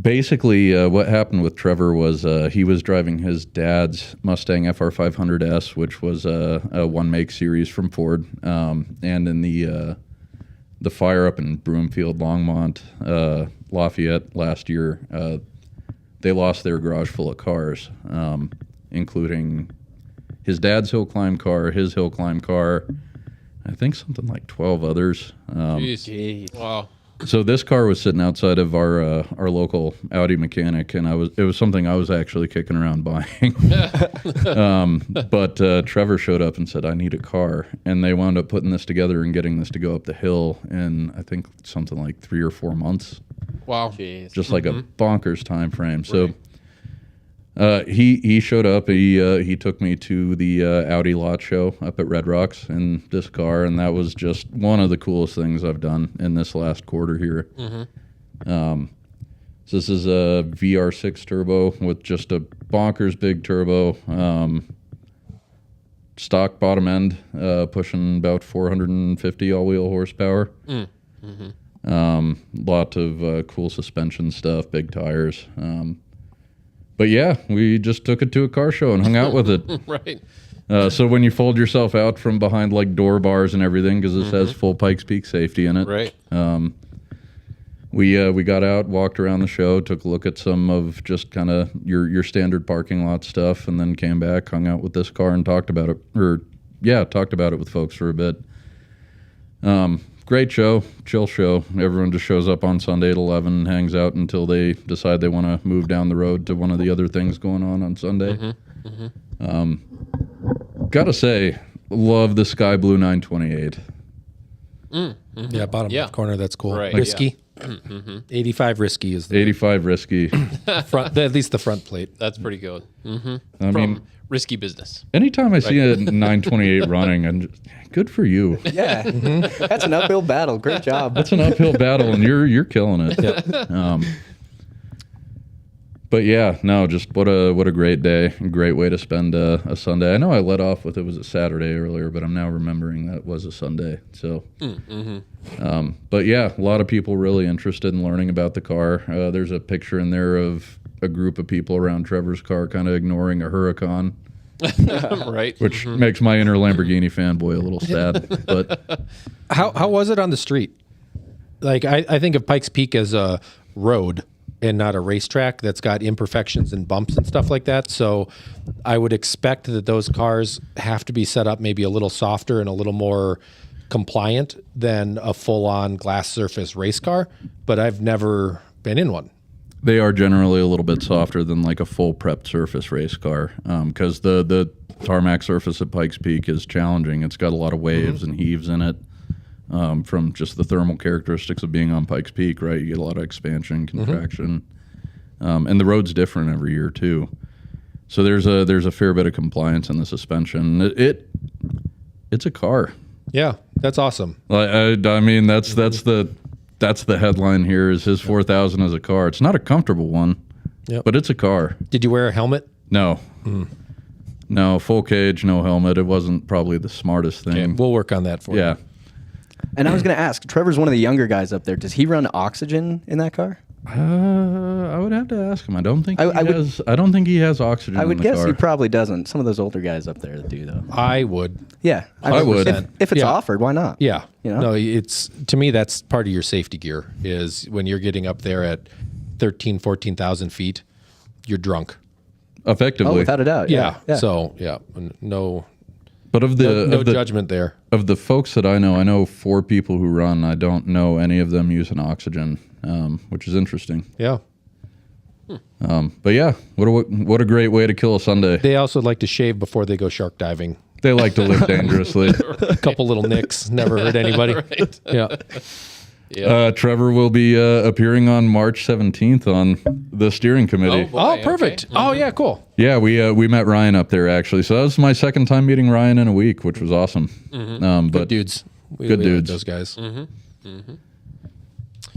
Speaker 1: Basically, what happened with Trevor was he was driving his dad's Mustang FR500S, which was a one-make series from Ford, and in the fire up in Broomfield, Longmont, Lafayette last year, they lost their garage full of cars, including his dad's hill climb car, his hill climb car, I think something like 12 others.
Speaker 2: Jeez. Wow.
Speaker 1: So this car was sitting outside of our local Audi mechanic, and it was something I was actually kicking around buying. But Trevor showed up and said, "I need a car," and they wound up putting this together and getting this to go up the hill in I think something like 3 or 4 months,
Speaker 2: Wow.
Speaker 1: just like a bonkers time frame. So he showed up. He took me to the Audi lot show up at Red Rocks in this car, and that was just one of the coolest things I've done in this last quarter here. So this is a VR6 turbo with just a bonkers big turbo, stock bottom end, pushing about 450 all-wheel horsepower. Lot of cool suspension stuff, big tires. But yeah, we just took it to a car show and hung out with it.
Speaker 2: Right.
Speaker 1: So when you fold yourself out from behind like door bars and everything, because this has full Pikes Peak safety in it.
Speaker 2: Right.
Speaker 1: We got out, walked around the show, took a look at some of just kind of your standard parking lot stuff, and then came back, hung out with this car, and talked about it with folks for a bit. Great show, chill show. Everyone just shows up on Sunday at 11 and hangs out until they decide they want to move down the road to one of the other things going on Sunday. Gotta say, love the Sky Blue 928.
Speaker 3: Yeah, bottom
Speaker 2: Yeah.
Speaker 3: left corner. That's cool.
Speaker 2: Right,
Speaker 3: Risky. 85 risky is the
Speaker 1: 85 risky.
Speaker 3: front, at least the front plate.
Speaker 2: That's pretty good.
Speaker 1: I mean,
Speaker 2: Risky business.
Speaker 1: anytime I see a 928 running, and good for you.
Speaker 4: Yeah, that's an uphill battle. Great job.
Speaker 1: It's an uphill battle, and you're killing it. But yeah, no, just what a great day, great way to spend a Sunday. I know I let off with it was a Saturday earlier, but I'm now remembering that it was a Sunday. So, but yeah, a lot of people really interested in learning about the car. There's a picture in there of a group of people around Trevor's car, kind of ignoring a Huracan,
Speaker 2: Right.
Speaker 1: which makes my inner Lamborghini fanboy a little sad. But
Speaker 3: How was it on the street? Like, I think of Pikes Peak as a road and not a racetrack that's got imperfections and bumps and stuff like that. So I would expect that those cars have to be set up maybe a little softer and a little more compliant than a full-on glass surface race car, but I've never been in one.
Speaker 1: they are generally a little bit softer than like a full prepped surface race car, because the tarmac surface at Pikes Peak is challenging. It's got a lot of waves and heaves in it. From just the thermal characteristics of being on Pikes Peak, right? You get a lot of expansion, contraction, and the road's different every year too. So there's a fair bit of compliance in the suspension. It's a car.
Speaker 3: Yeah, that's awesome.
Speaker 1: I mean that's the headline here is his 4000 is a car. It's not a comfortable one, but it's a car.
Speaker 3: Did you wear a helmet?
Speaker 1: No. No, full cage, no helmet. It wasn't probably the smartest thing.
Speaker 3: We'll work on that for you.
Speaker 1: Yeah.
Speaker 4: And I was going to ask, Trevor's one of the younger guys up there. Does he run oxygen in that car?
Speaker 1: I would have to ask him. I don't think
Speaker 4: I would-
Speaker 1: has. I don't think he has oxygen.
Speaker 4: I would
Speaker 1: in the
Speaker 4: guess
Speaker 1: car.
Speaker 4: he probably doesn't. Some of those older guys up there do, though.
Speaker 3: I would.
Speaker 4: Yeah,
Speaker 1: I would.
Speaker 4: If it's
Speaker 3: Yeah.
Speaker 4: offered, why not?
Speaker 3: Yeah.
Speaker 4: You know?
Speaker 3: No, it's to me that's part of your safety gear is when you're getting up there at 14,000 feet, you're drunk.
Speaker 1: effectively.
Speaker 4: Oh, without a doubt.
Speaker 3: Yeah.
Speaker 4: Yeah.
Speaker 3: So no
Speaker 1: But of the
Speaker 3: no
Speaker 1: of the
Speaker 3: judgment there.
Speaker 1: of the folks that I know 4 people who run. I don't know any of them using oxygen, which is interesting.
Speaker 3: Yeah.
Speaker 1: But yeah, what a great way to kill a Sunday.
Speaker 3: They also like to shave before they go shark diving.
Speaker 1: They like to live dangerously.
Speaker 3: A couple little nicks, never hurt anybody. Yeah.
Speaker 1: Trevor will be appearing on March 17th on the steering committee.
Speaker 2: boy.
Speaker 3: Oh,
Speaker 2: okay.
Speaker 3: perfect. Oh, yeah, cool.
Speaker 1: Yeah, we met Ryan up there actually. So that was my second time meeting Ryan in a week, which was awesome. But
Speaker 3: Good dudes.
Speaker 1: Good
Speaker 3: We like
Speaker 1: dudes.
Speaker 3: those guys.
Speaker 1: what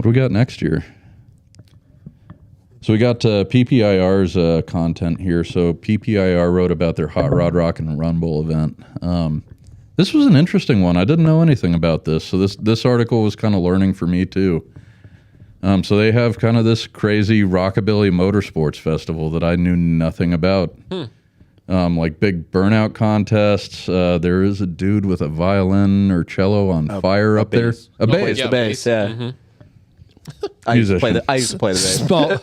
Speaker 1: do we got next year? So we got PPIR's content here. So PPIR wrote about their Hot Rod Rock and Rumble event. This was an interesting one. I didn't know anything about this. So this article was kind of learning for me too. So they have kind of this crazy rockabilly motorsports festival that I knew nothing about. Like big burnout contests. There is a dude with a violin or cello on fire up there.
Speaker 4: bass.
Speaker 1: A
Speaker 4: Plays
Speaker 1: bass.
Speaker 4: the bass, yeah. I used to play the bass.
Speaker 3: Small,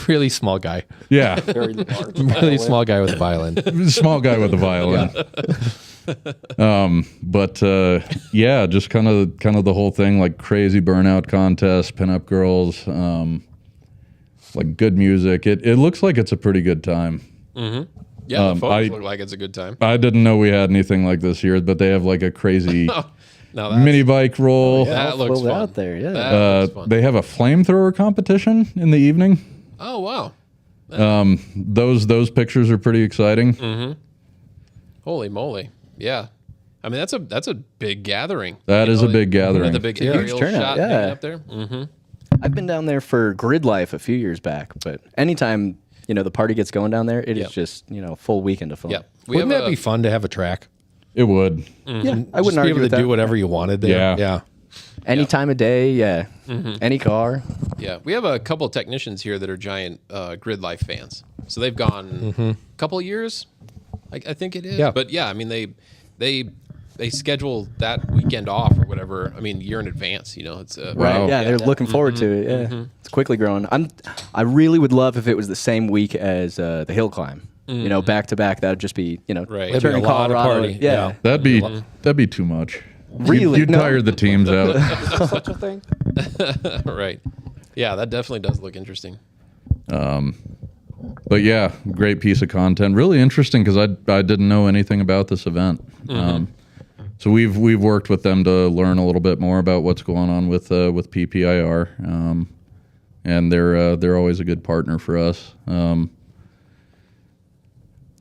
Speaker 3: really small guy.
Speaker 1: Yeah.
Speaker 5: Very large.
Speaker 3: Really small guy with a violin.
Speaker 1: Small guy with a violin. But yeah, just kind of the whole thing, like crazy burnout contest, pinup girls, like good music. It looks like it's a pretty good time.
Speaker 2: Yeah, the photos
Speaker 1: I-
Speaker 2: look like it's a good time.
Speaker 1: I didn't know we had anything like this here, but they have like a crazy
Speaker 2: No, that's,
Speaker 1: mini bike roll.
Speaker 2: that looks
Speaker 4: Float
Speaker 2: fun.
Speaker 4: out there, yeah.
Speaker 2: That looks fun.
Speaker 1: They have a flamethrower competition in the evening.
Speaker 2: Oh wow!
Speaker 1: Those pictures are pretty exciting.
Speaker 2: Holy moly! Yeah, I mean that's a big gathering.
Speaker 1: That
Speaker 2: You
Speaker 1: is
Speaker 2: know,
Speaker 1: a big gathering.
Speaker 2: The big
Speaker 4: Huge
Speaker 2: aerial
Speaker 4: turnout,
Speaker 2: shot
Speaker 4: yeah.
Speaker 2: hanging up there. Mm-hmm.
Speaker 4: I've been down there for Grid Life a few years back, but anytime the party gets going down there, it is
Speaker 2: Yep.
Speaker 4: just full weekend of fun.
Speaker 2: Yeah,
Speaker 3: Wouldn't that be fun to have a track?
Speaker 1: It would.
Speaker 4: Yeah, I
Speaker 3: Just
Speaker 4: wouldn't
Speaker 3: be
Speaker 4: argue
Speaker 3: able
Speaker 4: with
Speaker 3: to
Speaker 4: that.
Speaker 3: do whatever you wanted there.
Speaker 1: Yeah.
Speaker 3: Yeah.
Speaker 4: Any time of day, yeah. Any car.
Speaker 2: Yeah, we have a couple technicians here that are giant Grid Life fans. So they've gone a couple years, I think it is.
Speaker 3: Yeah.
Speaker 2: But yeah, I mean they schedule that weekend off or whatever. I mean, year in advance. It's
Speaker 1: Wow.
Speaker 4: Yeah, they're looking forward to it. Yeah, it's quickly growing. I really would love if it was the same week as the hill climb. Back to back. That would just be
Speaker 2: Right.
Speaker 3: That'd be a
Speaker 4: turning
Speaker 3: lot of
Speaker 4: Colorado.
Speaker 3: party.
Speaker 4: Yeah.
Speaker 1: That'd be too much.
Speaker 4: Really?
Speaker 1: You'd
Speaker 4: No.
Speaker 1: tire the teams out.
Speaker 5: Such a thing.
Speaker 2: right. Yeah, that definitely does look interesting.
Speaker 1: But yeah, great piece of content. Really interesting because I didn't know anything about this event. So we've worked with them to learn a little bit more about what's going on with PPIR, and they're always a good partner for us.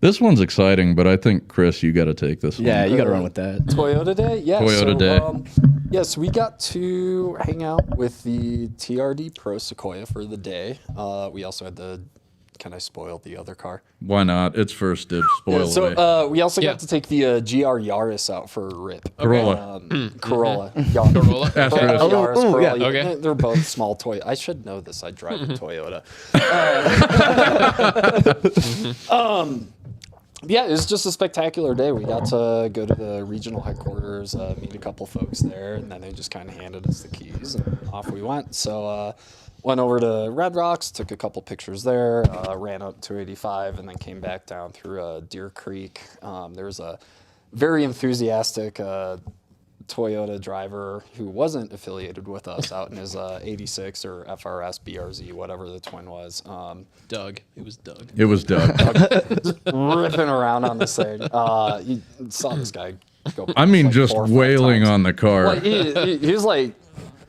Speaker 1: This one's exciting, but I think Chris, you got to take this one.
Speaker 4: Yeah, you got to run with that.
Speaker 5: Toyota Day? Yeah.
Speaker 1: Toyota Day.
Speaker 5: Yes, we got to hang out with the TRD Pro Sequoia for the day. We also had the, can I spoil the other car?
Speaker 1: Why not? It's first dibs. Spoil away.
Speaker 5: So we also
Speaker 2: Yeah.
Speaker 5: got to take the GR Yaris out for a rip.
Speaker 1: Corolla.
Speaker 5: Corolla.
Speaker 2: Corolla?
Speaker 1: Asterisk.
Speaker 5: Yaris,
Speaker 4: Oh,
Speaker 5: Corolla.
Speaker 4: yeah.
Speaker 2: Okay.
Speaker 5: They're both small toy. I should know this. I drive a Toyota. Yeah, it was just a spectacular day. We got to go to the regional headquarters, meet a couple folks there, and then they just kind of handed us the keys, and off we went. So went over to Red Rocks, took a couple pictures there, ran up 285, and then came back down through Deer Creek. There was a very enthusiastic Toyota driver who wasn't affiliated with us out in his 86 or FRS BRZ, whatever the twin was.
Speaker 2: Doug. It was Doug.
Speaker 1: It was Doug.
Speaker 5: Ripping around on this thing. You saw this guy go.
Speaker 1: I mean,
Speaker 5: like
Speaker 1: just
Speaker 5: 4 or 5
Speaker 1: wailing
Speaker 5: times.
Speaker 1: on the car.
Speaker 5: Like, he was like,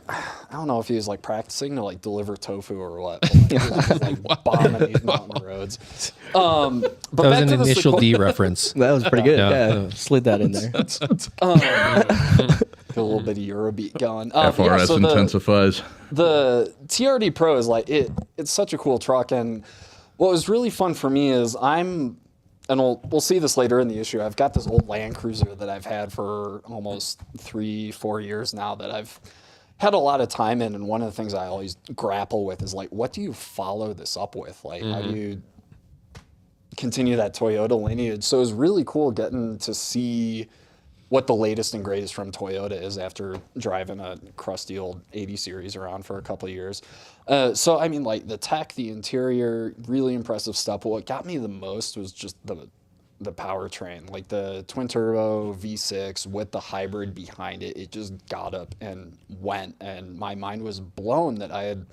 Speaker 5: I don't know if he was like practicing to like deliver tofu or what. But, like, he was just, like bombing these mountain roads. But
Speaker 3: That was
Speaker 5: back
Speaker 3: an
Speaker 5: to the
Speaker 3: initial
Speaker 5: Sequoia-
Speaker 3: D reference.
Speaker 4: That was pretty good.
Speaker 3: Yeah.
Speaker 4: Yeah, slid that in there.
Speaker 5: Get a little bit of Eurobeat going. But yeah,
Speaker 1: FRS
Speaker 5: so
Speaker 1: intensifies.
Speaker 5: the TRD Pro is like it's such a cool truck, and what was really fun for me is and we'll see this later in the issue. I've got this old Land Cruiser that I've had for almost 3-4 years now that I've had a lot of time in, and one of the things I always grapple with is like, what do you follow this up with? Like, how do you continue that Toyota lineage? So it was really cool getting to see what the latest and greatest from Toyota is after driving a crusty old 80 series around for a couple of years. So, I mean, like the tech, the interior, really impressive stuff. But what got me the most was just the powertrain, like the twin turbo V6 with the hybrid behind it. It just got up and went, and my mind was blown that I had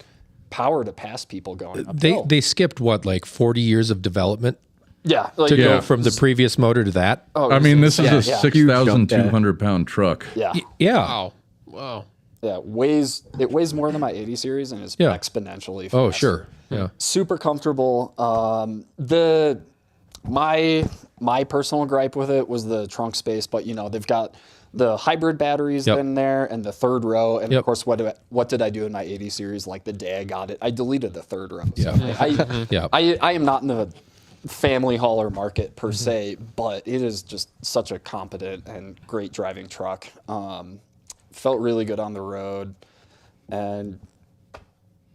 Speaker 5: power to pass people going uphill.
Speaker 3: They skipped what, like 40 years of development
Speaker 5: yeah, like,
Speaker 3: to
Speaker 1: Yeah.
Speaker 3: go from the previous motor to that?
Speaker 5: oh,
Speaker 1: I mean, this is
Speaker 5: yeah,
Speaker 1: a
Speaker 5: yeah.
Speaker 1: 6,200 pound truck.
Speaker 5: Yeah.
Speaker 3: Yeah.
Speaker 2: Wow.
Speaker 5: Yeah, it weighs more than my 80 series and is
Speaker 3: Yeah.
Speaker 5: exponentially faster.
Speaker 3: Oh, sure. Yeah.
Speaker 5: Super comfortable. My personal gripe with it was the trunk space, but you know, they've got the hybrid batteries
Speaker 3: Yep.
Speaker 5: in there and the third row, and
Speaker 3: Yep.
Speaker 5: of course, what did I do in my 80 series? Like the day I got it, I deleted the third row. So
Speaker 3: Yeah. Yeah.
Speaker 5: I am not in the family hauler market per se, but it is just such a competent and great driving truck. Felt really good on the road, and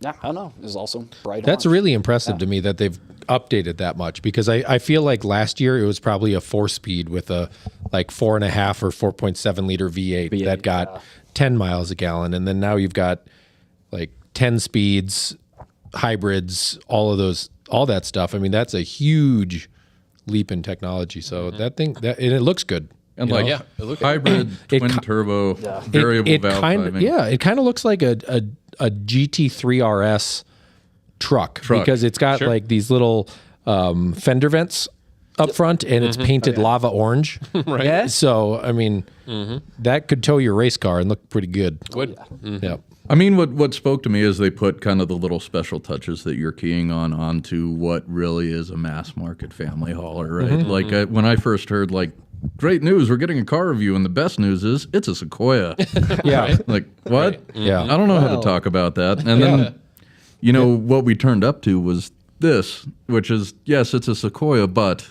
Speaker 5: yeah, I don't know, it was also bright.
Speaker 3: That's
Speaker 5: orange.
Speaker 3: really impressive to me that they've updated that much, because I feel like last year it was probably a 4-speed with a like 4.5 or 4.7 liter V8 that got 10 miles a gallon. And then now you've got like 10 speeds, hybrids, all that stuff. I mean, that's a huge leap in technology. So that thing, and it looks good.
Speaker 1: And
Speaker 3: you
Speaker 1: like
Speaker 3: know?
Speaker 2: Yeah, it looked
Speaker 1: hybrid twin turbo variable valve timing.
Speaker 3: it kind of looks like a GT3 RS truck. Because it's got like these little fender vents up front, and it's painted lava orange.
Speaker 2: Right.
Speaker 4: Yeah.
Speaker 3: So I mean, that could tow your race car and look pretty good.
Speaker 2: Would.
Speaker 3: Yeah.
Speaker 1: I mean, what spoke to me is they put kind of the little special touches that you're keying on onto what really is a mass market family hauler, right? Like when I first heard like, great news, we're getting a car review, and the best news is it's a Sequoia.
Speaker 3: Yeah.
Speaker 1: Like what?
Speaker 3: Yeah.
Speaker 1: I don't know how to talk about that. And then, you know, what we turned up to was this, which is yes, it's a Sequoia, but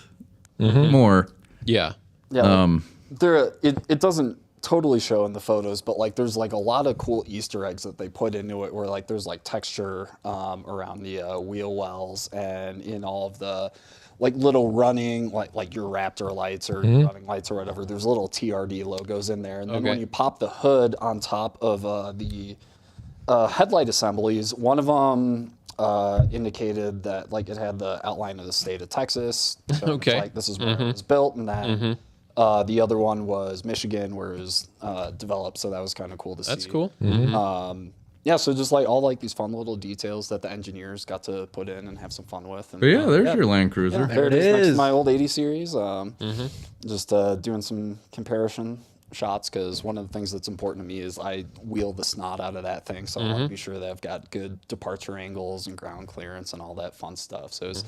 Speaker 1: more.
Speaker 2: Yeah.
Speaker 5: Yeah, it doesn't totally show in the photos, but like there's like a lot of cool Easter eggs that they put into it, where like there's like texture around the wheel wells and in all of the like little running like your Raptor lights or running lights or whatever. There's little TRD logos in there, and then when you pop the hood on top of the headlight assemblies, one of them indicated that like it had the outline of the state of Texas. So it's like this is where it was built, and then the other one was Michigan, where it was developed. So that was kind of cool to see.
Speaker 2: That's cool.
Speaker 5: Yeah, so just like all like these fun little details that the engineers got to put in and have some fun with. And,
Speaker 1: But yeah, there's your Land Cruiser.
Speaker 5: there it is. Next to
Speaker 4: is.
Speaker 5: my old 80 series. Just doing some comparison shots because one of the things that's important to me is I wheel the snot out of that thing. So I want to be sure that I've got good departure angles and ground clearance and all that fun stuff. So it's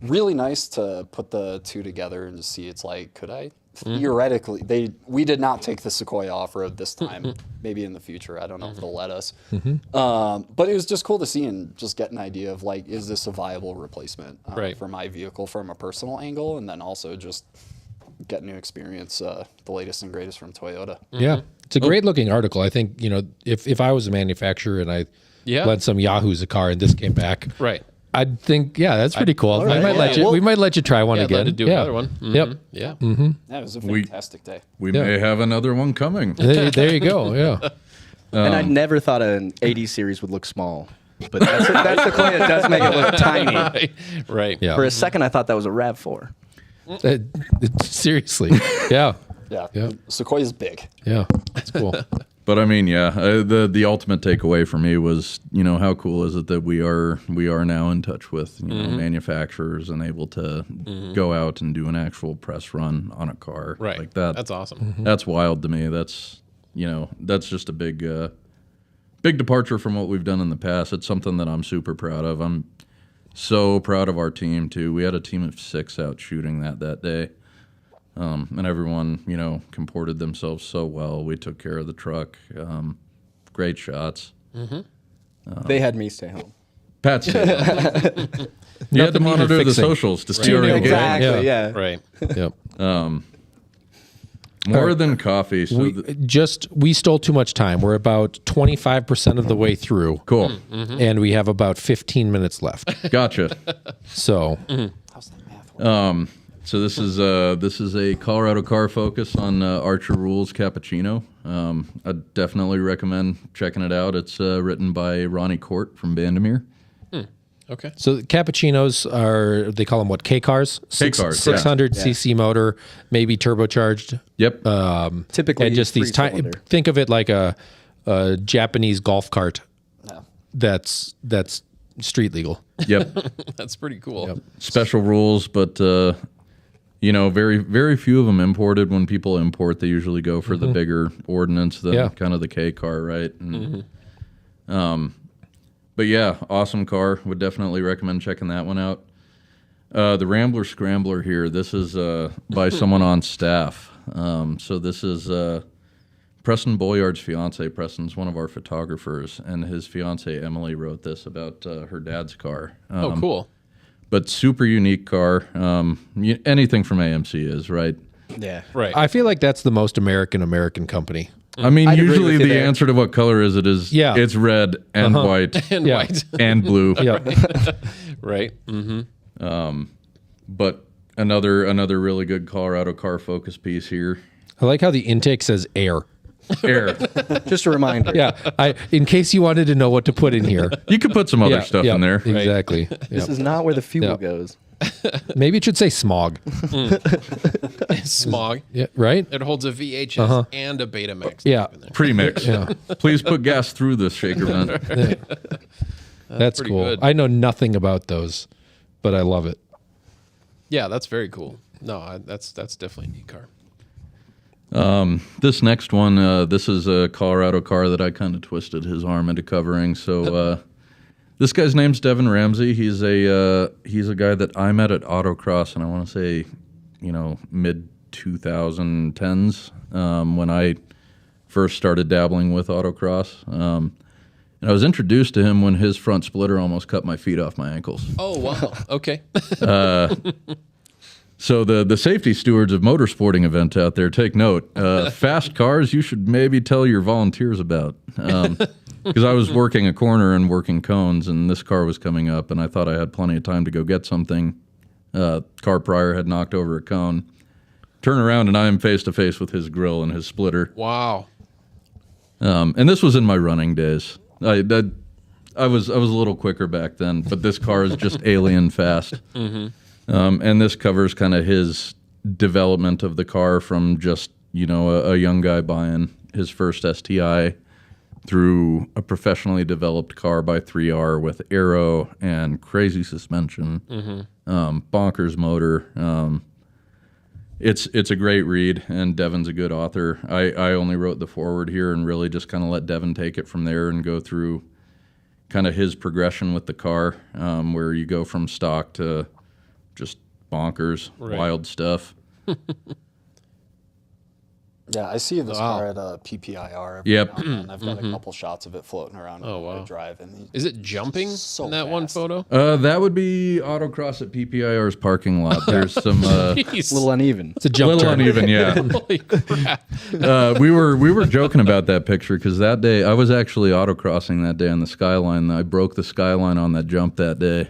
Speaker 5: really nice to put the two together and to see it's like, could I theoretically, we did not take the Sequoia off-road this time. Maybe in the future, I don't know if they'll let us. But it was just cool to see and just get an idea of like, is this a viable replacement
Speaker 2: Right.
Speaker 5: for my vehicle from a personal angle, and then also just get new experience, the latest and greatest from Toyota.
Speaker 3: Yeah. It's a great looking article. I think, you know, if I was a manufacturer and I
Speaker 2: Yeah.
Speaker 3: lent some Yahoos a car and this came back,
Speaker 2: Right.
Speaker 3: I'd think, yeah, that's pretty cool.
Speaker 4: right, yeah.
Speaker 3: We might let you try one
Speaker 2: Yeah, I'd
Speaker 3: again.
Speaker 2: love to do
Speaker 3: yeah.
Speaker 2: another one.
Speaker 3: Yep.
Speaker 2: Yeah.
Speaker 5: Yeah, it was a fantastic day.
Speaker 1: We
Speaker 3: Yeah.
Speaker 1: may have another one coming.
Speaker 3: There you go. Yeah.
Speaker 4: And I never thought an 80 series would look small, but that Sequoia does make it look tiny.
Speaker 2: Right.
Speaker 3: Yeah.
Speaker 4: For a second, I thought that was a RAV4.
Speaker 3: Seriously. Yeah.
Speaker 5: Yeah,
Speaker 3: Yeah.
Speaker 5: Sequoia's big.
Speaker 3: Yeah. That's cool.
Speaker 1: But I mean, yeah, the ultimate takeaway for me was, you know, how cool is it that we are now in touch with, you know, manufacturers and able to go out and do an actual press run on a car
Speaker 2: Right.
Speaker 1: like that.
Speaker 2: That's awesome.
Speaker 1: That's wild to me. That's, you know, that's just a big departure from what we've done in the past. It's something that I'm super proud of. I'm so proud of our team too. We had a team of 6 out shooting that day. And everyone, you know, comported themselves so well. We took care of the truck. Great shots.
Speaker 4: They had me stay home.
Speaker 1: Pat stayed on. You had to
Speaker 3: Nothing
Speaker 1: monitor
Speaker 3: needed
Speaker 1: the
Speaker 3: fixing.
Speaker 1: socials to see our engagement.
Speaker 4: Exactly,
Speaker 3: Yeah.
Speaker 4: yeah.
Speaker 2: Right.
Speaker 3: Yep.
Speaker 1: More than coffee. So
Speaker 3: We stole too much time. We're about 25% of the way through.
Speaker 1: cool.
Speaker 3: And we have about 15 minutes left.
Speaker 1: Gotcha.
Speaker 3: So
Speaker 5: How's that math work?
Speaker 1: So this is a Colorado car focus on Archer Rules Cappuccino. I definitely recommend checking it out. It's written by Ronnie Court from Bandamere.
Speaker 2: Okay.
Speaker 3: So cappuccinos are, they call them what, K-cars?
Speaker 1: K-cars, yeah.
Speaker 3: 600cc motor, maybe turbocharged.
Speaker 1: Yep.
Speaker 4: Typically,
Speaker 3: And just these tiny,
Speaker 4: three-cylinder.
Speaker 3: think of it like a Japanese golf cart
Speaker 5: No.
Speaker 3: that's street legal.
Speaker 1: Yep.
Speaker 2: That's pretty cool.
Speaker 1: Special rules, but you know, very very few of them imported. When people import, they usually go for the bigger ordnance than
Speaker 3: Yeah.
Speaker 1: kind of the K car, right? And, but yeah, awesome car. Would definitely recommend checking that one out. The Rambler Scrambler here. This is by someone on staff. So this is Preston Boyard's fiance. Preston's one of our photographers, and his fiance Emily wrote this about her dad's car.
Speaker 2: Oh, cool.
Speaker 1: But super unique car. Anything from AMC is, right?
Speaker 4: Yeah.
Speaker 2: Right.
Speaker 3: I feel like that's the most American company.
Speaker 1: I mean,
Speaker 4: I'd agree
Speaker 1: usually
Speaker 4: with you
Speaker 1: the
Speaker 4: there.
Speaker 1: answer to what color is it is,
Speaker 3: Yeah.
Speaker 1: it's red and white
Speaker 2: and
Speaker 3: Yeah.
Speaker 2: white.
Speaker 1: and blue.
Speaker 3: Yeah.
Speaker 2: Right. Mm-hmm.
Speaker 1: But another really good Colorado car focus piece here.
Speaker 3: I like how the intake says air.
Speaker 1: Air.
Speaker 4: Just a reminder.
Speaker 3: Yeah. In case you wanted to know what to put in here.
Speaker 1: You could put some other
Speaker 3: Yeah,
Speaker 1: stuff
Speaker 3: yeah,
Speaker 1: in there.
Speaker 3: Exactly.
Speaker 4: This
Speaker 3: Yeah.
Speaker 4: is not where the fuel
Speaker 3: Yeah.
Speaker 4: goes.
Speaker 3: Maybe it should say smog.
Speaker 2: Smog.
Speaker 3: Yeah. Right?
Speaker 2: It holds a VHS and a Betamax.
Speaker 3: Yeah.
Speaker 2: in there.
Speaker 1: Premix. Please put gas through this shaker vent.
Speaker 3: That's
Speaker 2: pretty
Speaker 3: cool.
Speaker 2: good.
Speaker 3: I know nothing about those, but I love it.
Speaker 2: Yeah, that's very cool. No, that's definitely a neat car.
Speaker 1: This next one, this is a Colorado car that I kind of twisted his arm into covering. So this guy's name's Devin Ramsey. He's a guy that I met at Autocross, and I want to say, you know, mid 2010s when I first started dabbling with Autocross. And I was introduced to him when his front splitter almost cut my feet off my ankles.
Speaker 2: Oh, wow. Okay.
Speaker 1: So the safety stewards of motorsporting event out there, take note. Fast cars, you should maybe tell your volunteers about. Because I was working a corner and working cones, and this car was coming up, and I thought I had plenty of time to go get something. Car prior had knocked over a cone. Turn around, and I am face to face with his grill and his splitter.
Speaker 2: Wow.
Speaker 1: And this was in my running days. I was a little quicker back then, but this car is just alien fast. And this covers kind of his development of the car from just, you know, a young guy buying his first STI through a professionally developed car by 3R with aero and crazy suspension, bonkers motor. it's a great read, and Devin's a good author. I only wrote the foreword here and really just kind of let Devin take it from there and go through kind of his progression with the car, where you go from stock to just bonkers, wild stuff.
Speaker 5: Yeah, I see this car at PPIR. Every
Speaker 1: Yep.
Speaker 5: now and then. I've got a couple shots of it floating around.
Speaker 2: Oh, wow.
Speaker 5: Drive, and
Speaker 2: Is it jumping
Speaker 5: So
Speaker 2: in that one
Speaker 5: fast.
Speaker 2: photo?
Speaker 1: That would be autocross at PPIR's parking lot. There's some
Speaker 2: Jeez.
Speaker 4: A little uneven.
Speaker 3: It's a jump
Speaker 1: little
Speaker 3: turn.
Speaker 1: uneven, yeah.
Speaker 2: Holy crap.
Speaker 1: We were joking about that picture because that day I was actually autocrossing that day on the Skyline. I broke the Skyline on that jump that day,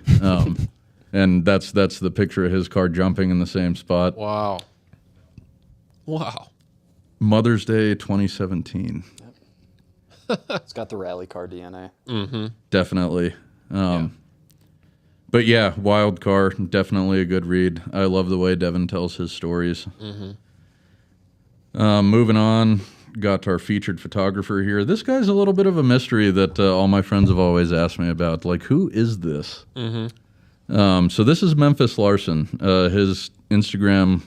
Speaker 1: and that's the picture of his car jumping in the same spot.
Speaker 2: Wow. Wow.
Speaker 1: Mother's Day 2017,
Speaker 5: it's got the rally car DNA.
Speaker 1: definitely. But yeah, wild car, definitely a good read. I love the way Devin tells his stories. Moving on, got our featured photographer here. This guy's a little bit of a mystery that all my friends have always asked me about. Like, who is this? So this is Memphis Larson. His Instagram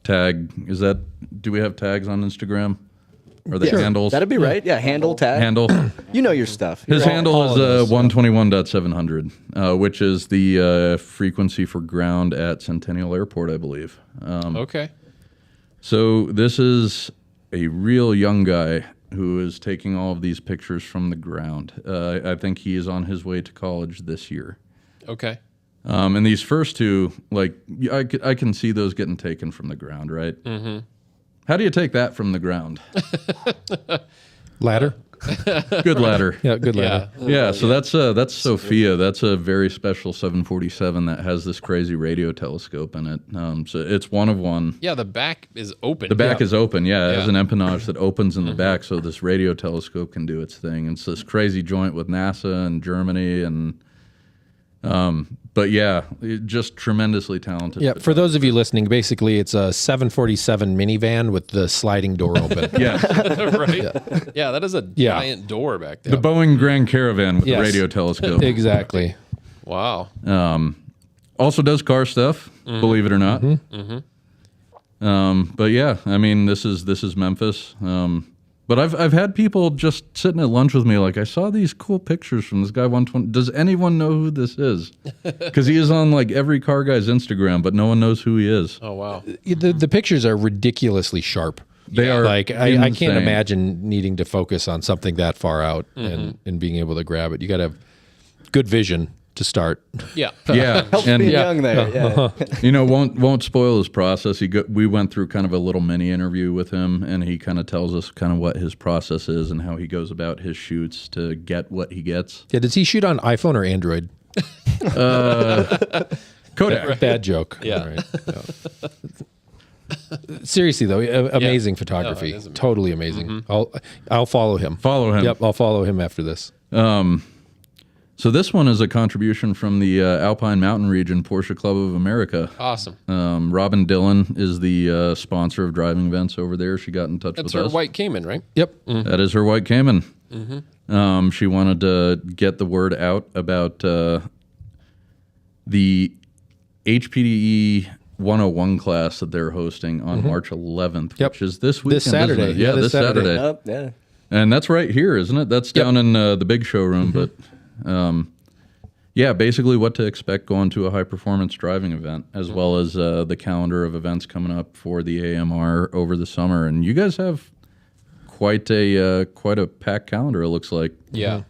Speaker 1: tag is that? Do we have tags on Instagram? Or the handles?
Speaker 4: That'd be right. Yeah, handle tag.
Speaker 1: Handle.
Speaker 4: You know your stuff.
Speaker 1: His
Speaker 4: You're
Speaker 1: handle
Speaker 4: all
Speaker 1: is 121.700, which is the frequency for ground at Centennial Airport, I believe.
Speaker 2: Okay.
Speaker 1: So this is a real young guy who is taking all of these pictures from the ground. I think he is on his way to college this year.
Speaker 2: Okay.
Speaker 1: And these first two, like, I can see those getting taken from the ground, right? Mm-hmm. How do you take that from the ground?
Speaker 3: Ladder.
Speaker 1: Good ladder.
Speaker 3: Yeah, good ladder.
Speaker 1: Yeah, so that's Sophia. That's a very special 747 that has this crazy radio telescope in it. So it's one of one.
Speaker 2: Yeah, the back is open.
Speaker 1: The back is open, yeah. It has
Speaker 2: Yeah.
Speaker 1: an empennage that opens in the back, so this radio telescope can do its thing. It's this crazy joint with NASA and Germany, and but yeah, just tremendously talented.
Speaker 3: Yeah, for those of you listening, basically it's a 747 minivan with the sliding door open.
Speaker 1: Yeah,
Speaker 2: right? Yeah, that is a
Speaker 3: Yeah.
Speaker 2: giant door back there.
Speaker 1: the Boeing Grand Caravan with
Speaker 3: Yes.
Speaker 1: the radio telescope.
Speaker 3: Exactly.
Speaker 2: Wow.
Speaker 1: Also does car stuff, believe it or not. But yeah, I mean, this is Memphis. But I've had people just sitting at lunch with me like, I saw these cool pictures from this guy 120. Does anyone know who this is? Because he is on like every car guy's Instagram, but no one knows who he is.
Speaker 2: Oh, wow.
Speaker 3: The pictures are ridiculously sharp.
Speaker 1: They are
Speaker 3: Like I
Speaker 1: insane.
Speaker 3: can't imagine needing to focus on something that far out and being able to grab it. You got to have good vision to start.
Speaker 2: Yeah.
Speaker 1: Yeah,
Speaker 4: Helps
Speaker 1: and
Speaker 4: being young there. Yeah.
Speaker 1: you know, won't spoil his process. We went through kind of a little mini interview with him, and he kind of tells us kind of what his process is and how he goes about his shoots to get what he gets.
Speaker 3: Yeah, does he shoot on iPhone or Android?
Speaker 1: Kodak.
Speaker 3: Bad joke.
Speaker 2: Yeah.
Speaker 3: All right. Yeah. Seriously though, amazing photography.
Speaker 2: it is amazing.
Speaker 3: Totally amazing. I'll follow him.
Speaker 1: Follow him.
Speaker 3: Yep, I'll follow him after this.
Speaker 1: So this one is a contribution from the Alpine Mountain Region Porsche Club of America.
Speaker 2: Awesome.
Speaker 1: Robin Dillon is the sponsor of driving events over there. She got in touch
Speaker 2: That's
Speaker 1: with
Speaker 2: her
Speaker 1: us.
Speaker 2: white Cayman, right?
Speaker 3: Yep.
Speaker 1: That is her white Cayman. She wanted to get the word out about the HPDE 101 class that they're hosting on March 11th,
Speaker 3: Yep.
Speaker 1: which is this weekend.
Speaker 3: This Saturday.
Speaker 1: isn't it?
Speaker 3: Yeah,
Speaker 1: Yeah, this Saturday.
Speaker 4: Yep, yeah.
Speaker 1: And that's right here, isn't it? That's down in the big showroom. But yeah, basically what to expect going to a high performance driving event, as well as the calendar of events coming up for the AMR over the summer. And you guys have quite a packed calendar, it looks like.
Speaker 2: Yeah.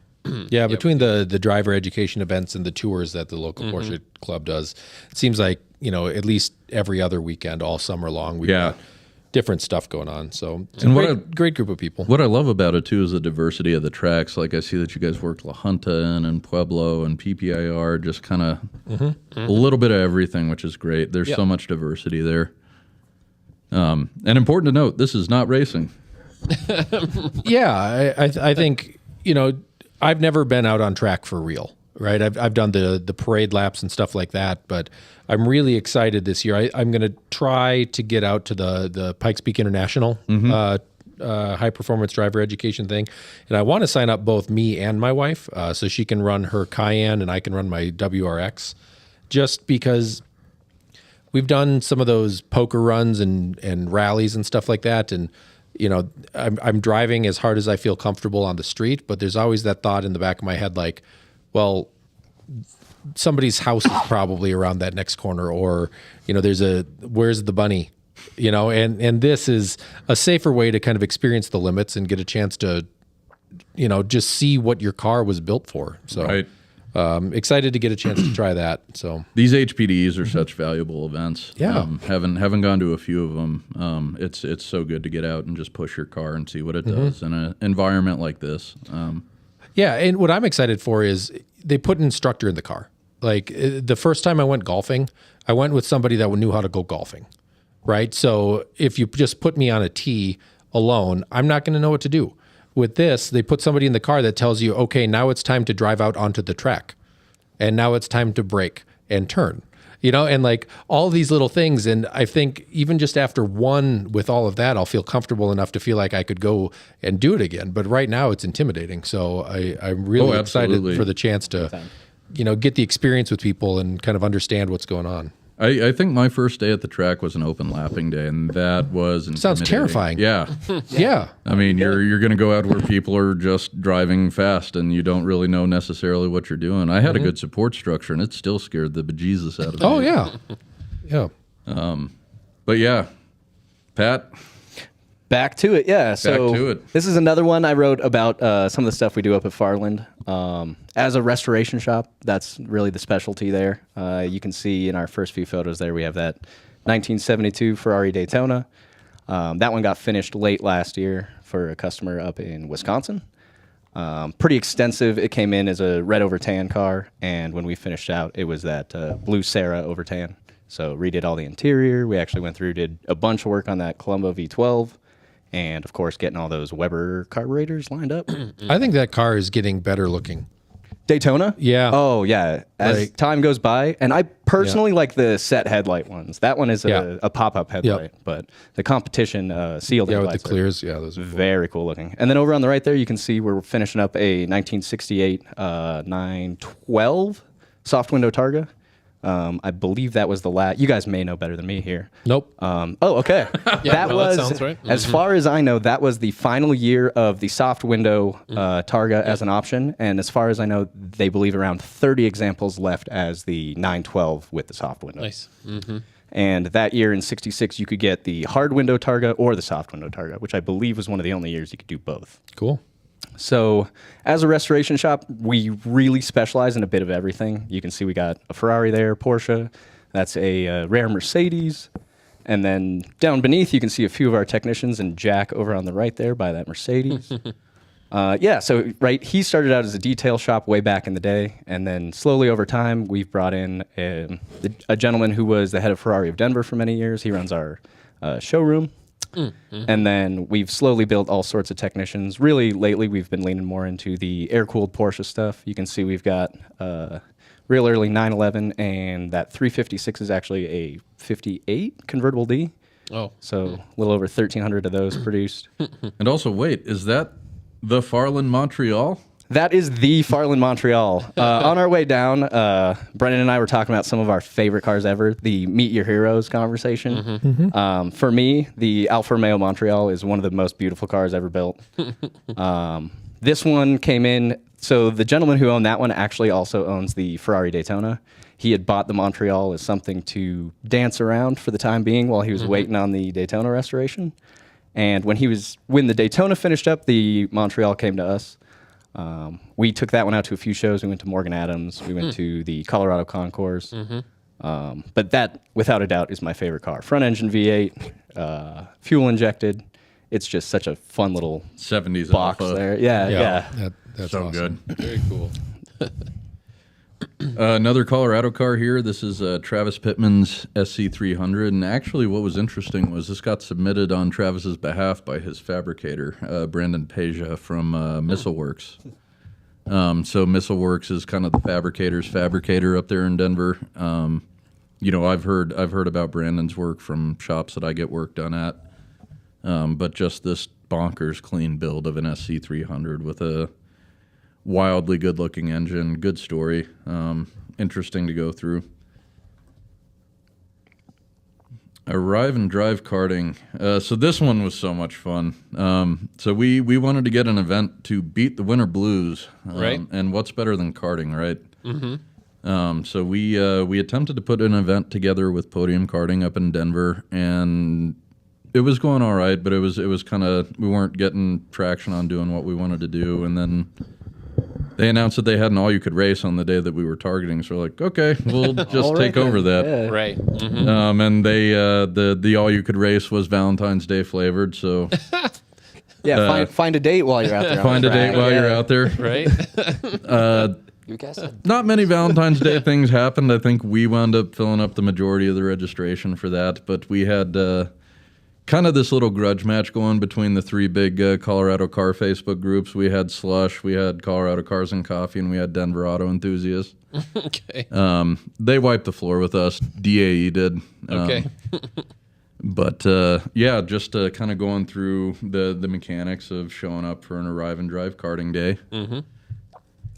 Speaker 3: Yeah, between the driver education events and the tours that the local Porsche club does, it seems like, at least every other weekend all summer long we've
Speaker 1: Yeah.
Speaker 3: got different stuff going on. So it's
Speaker 1: And
Speaker 3: a
Speaker 1: what
Speaker 3: great group of people.
Speaker 1: What I love about it too is the diversity of the tracks. Like I see that you guys worked La Junta and Pueblo and PPIR, just kind of a little bit of everything, which is great. There's so much diversity there. And important to note, this is not racing.
Speaker 3: Yeah, I think, I've never been out on track for real, right? I've done the parade laps and stuff like that, but I'm really excited this year. I'm going to try to get out to the Pikes Peak International high performance driver education thing, and I want to sign up both me and my wife so she can run her Cayenne and I can run my WRX, just because we've done some of those poker runs and rallies and stuff like that. And, you know, I'm driving as hard as I feel comfortable on the street, but there's always that thought in the back of my head, like, well, somebody's house is probably around that next corner, or, you know, where's the bunny, you know, and this is a safer way to kind of experience the limits and get a chance to, you know, just see what your car was built for. So
Speaker 1: Right.
Speaker 3: Excited to get a chance to try that. So
Speaker 1: These HPDs are such valuable events.
Speaker 3: Yeah.
Speaker 1: Haven't gone to a few of them. It's so good to get out and just push your car and see what it does in an environment like this.
Speaker 3: yeah, and what I'm excited for is they put an instructor in the car. Like the first time I went golfing, I went with somebody that knew how to go golfing, right? So if you just put me on a tee alone, I'm not going to know what to do. With this, they put somebody in the car that tells you, okay, now it's time to drive out onto the track, and now it's time to brake and turn, you know, and like all these little things. And I think even just after one with all of that, I'll feel comfortable enough to feel like I could go and do it again. But right now it's intimidating. So I'm really excited
Speaker 1: absolutely.
Speaker 3: for the chance to, you know, get the experience with people and kind of understand what's going on.
Speaker 1: I think my first day at the track was an open lapping day, and that was
Speaker 3: Sounds
Speaker 1: intimidating.
Speaker 3: terrifying.
Speaker 1: Yeah.
Speaker 3: Yeah.
Speaker 1: I mean, you're going to go out where people are just driving fast, and you don't really know necessarily what you're doing. I had a good support structure, and it still scared the bejesus out of me.
Speaker 3: Oh yeah. Yeah.
Speaker 1: But yeah, Pat,
Speaker 4: Back to it, yeah. So
Speaker 1: to it.
Speaker 4: This is another one I wrote about some of the stuff we do up at Farland. As a restoration shop, that's really the specialty there. You can see in our first few photos there, we have that 1972 Ferrari Daytona. That one got finished late last year for a customer up in Wisconsin. Pretty extensive. It came in as a red over tan car, and when we finished out, it was that blue Sarah over tan. So redid all the interior. We actually went through, did a bunch of work on that Colombo V12. And of course, getting all those Weber carburetors lined up.
Speaker 3: I think that car is getting better looking.
Speaker 4: Daytona?
Speaker 3: Yeah.
Speaker 4: Oh, yeah. As
Speaker 3: Like-
Speaker 4: time goes by, and I personally like the set headlight ones. That one is
Speaker 3: Yeah.
Speaker 4: a pop-up headlight, but the competition sealed
Speaker 3: Yeah, with the
Speaker 4: headlights are
Speaker 3: clears. Yeah, those are cool.
Speaker 4: very cool looking. And then over on the right there, you can see we're finishing up a 1968 912 soft window Targa. I believe that was the last. You guys may know better than me here.
Speaker 3: Nope.
Speaker 4: Okay. That
Speaker 2: no, that sounds right.
Speaker 4: As far as I know, that was the final year of the soft window Targa as an option. And as far as I know, they believe around 30 examples left as the 912 with the soft window.
Speaker 2: Nice.
Speaker 4: And that year in 66, you could get the hard window Targa or the soft window Targa, which I believe was one of the only years you could do both.
Speaker 3: Cool.
Speaker 4: So, as a restoration shop, we really specialize in a bit of everything. You can see we got a Ferrari there, Porsche. That's a rare Mercedes. And then down beneath, you can see a few of our technicians and Jack over on the right there by that Mercedes. So he started out as a detail shop way back in the day. And then slowly over time, we've brought in a gentleman who was the head of Ferrari of Denver for many years. He runs our showroom. And then we've slowly built all sorts of technicians. Really, lately, we've been leaning more into the air-cooled Porsche stuff. You can see we've got real early 911, and that 356 is actually a 58 convertible D.
Speaker 2: Oh,
Speaker 4: So a little over 1,300 of those produced.
Speaker 1: and also, wait, is that the Farland Montreal?
Speaker 4: That is the Farland Montreal. On our way down, Brennan and I were talking about some of our favorite cars ever, the Meet Your Heroes conversation. For me, the Alfa Romeo Montreal is one of the most beautiful cars ever built. This one came in, so the gentleman who owned that one actually also owns the Ferrari Daytona. He had bought the Montreal as something to dance around for the time being while he was waiting on the Daytona restoration. And when the Daytona finished up, the Montreal came to us. We took that one out to a few shows. We went to Morgan Adams. We went to the Colorado Concours. But that, without a doubt, is my favorite car. Front engine V8, fuel injected. It's just such a fun little
Speaker 1: 70s
Speaker 4: box
Speaker 1: Alpha.
Speaker 4: there. Yeah.
Speaker 3: That's
Speaker 1: So
Speaker 3: awesome.
Speaker 1: good.
Speaker 2: very cool.
Speaker 1: Another Colorado car here. This is Travis Pittman's SC300. And actually, what was interesting was this got submitted on Travis's behalf by his fabricator, Brandon Peja from Missile Works. So Missile Works is kind of the fabricator's fabricator up there in Denver. I've heard about Brandon's work from shops that I get work done at. But just this bonkers clean build of an SC300 with a wildly good-looking engine, good story, interesting to go through. Arrive and drive karting. So this one was so much fun. So we wanted to get an event to beat the Winter Blues.
Speaker 2: Right.
Speaker 1: And what's better than karting, right? So we attempted to put an event together with Podium Karting up in Denver, and it was going all right, but it was kind of, we weren't getting traction on doing what we wanted to do. And then they announced that they had an all-you-could-race on the day that we were targeting. So we're like, okay, we'll just take over that.
Speaker 4: Yeah.
Speaker 2: Right.
Speaker 1: And they the all-you-could-race was Valentine's Day flavored. So
Speaker 4: Yeah, find a date while you're out there. on
Speaker 1: find
Speaker 4: the
Speaker 1: a date
Speaker 4: track.
Speaker 1: while you're
Speaker 4: Yeah.
Speaker 1: out there.
Speaker 2: Right.
Speaker 5: You guys had
Speaker 1: Not many Valentine's Day things happened. I think we wound up filling up the majority of the registration for that. But we had kind of this little grudge match going between the three big Colorado car Facebook groups. We had Slush, we had Colorado Cars and Coffee, and we had Denver Auto Enthusiasts.
Speaker 2: Okay.
Speaker 1: They wiped the floor with us. DAE did.
Speaker 2: Okay.
Speaker 1: But yeah, just kind of going through the mechanics of showing up for an arrive and drive karting day.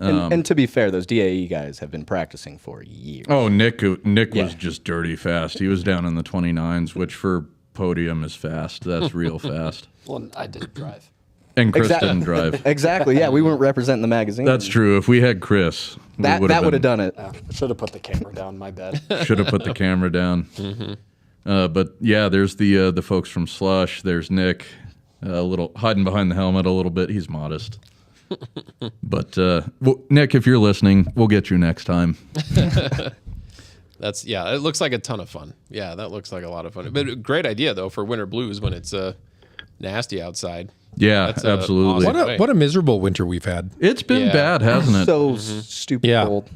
Speaker 4: And to be fair, those DAE guys have been practicing for years.
Speaker 1: Oh, Nick
Speaker 4: Yeah.
Speaker 1: was just dirty fast. He was down in the 29s, which for Podium is fast. That's real fast.
Speaker 5: well, I did drive.
Speaker 1: And Chris
Speaker 4: Exact-
Speaker 1: didn't drive.
Speaker 4: Exactly. Yeah, we weren't representing the magazine.
Speaker 1: That's true. If we had Chris,
Speaker 4: that would have done it.
Speaker 5: I should have put the camera down. My bad.
Speaker 1: Should have put the camera down. But yeah, there's the folks from Slush. There's Nick, a little hiding behind the helmet a little bit. He's modest. But Nick, if you're listening, we'll get you next time.
Speaker 2: That's it looks like a ton of fun. Yeah, that looks like a lot of fun. But a great idea though for winter blues when it's nasty outside.
Speaker 1: Yeah,
Speaker 2: That's
Speaker 1: absolutely.
Speaker 2: awesome.
Speaker 3: What a miserable winter we've had.
Speaker 1: It's been
Speaker 2: Yeah.
Speaker 1: bad, hasn't it?
Speaker 4: So stupid
Speaker 3: Yeah.
Speaker 4: cold.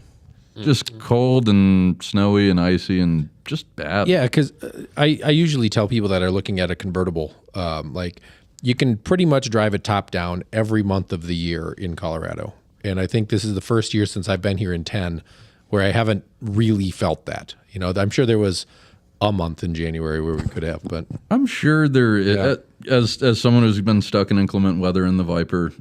Speaker 1: Just cold and snowy and icy and just bad.
Speaker 3: Yeah, because I usually tell people that are looking at a convertible, like you can pretty much drive it top down every month of the year in Colorado. And I think this is the first year since I've been here in 10 where I haven't really felt that. You know, I'm sure there was a month in January where we could have, but
Speaker 1: I'm sure as someone who's been stuck in inclement weather in the Viper,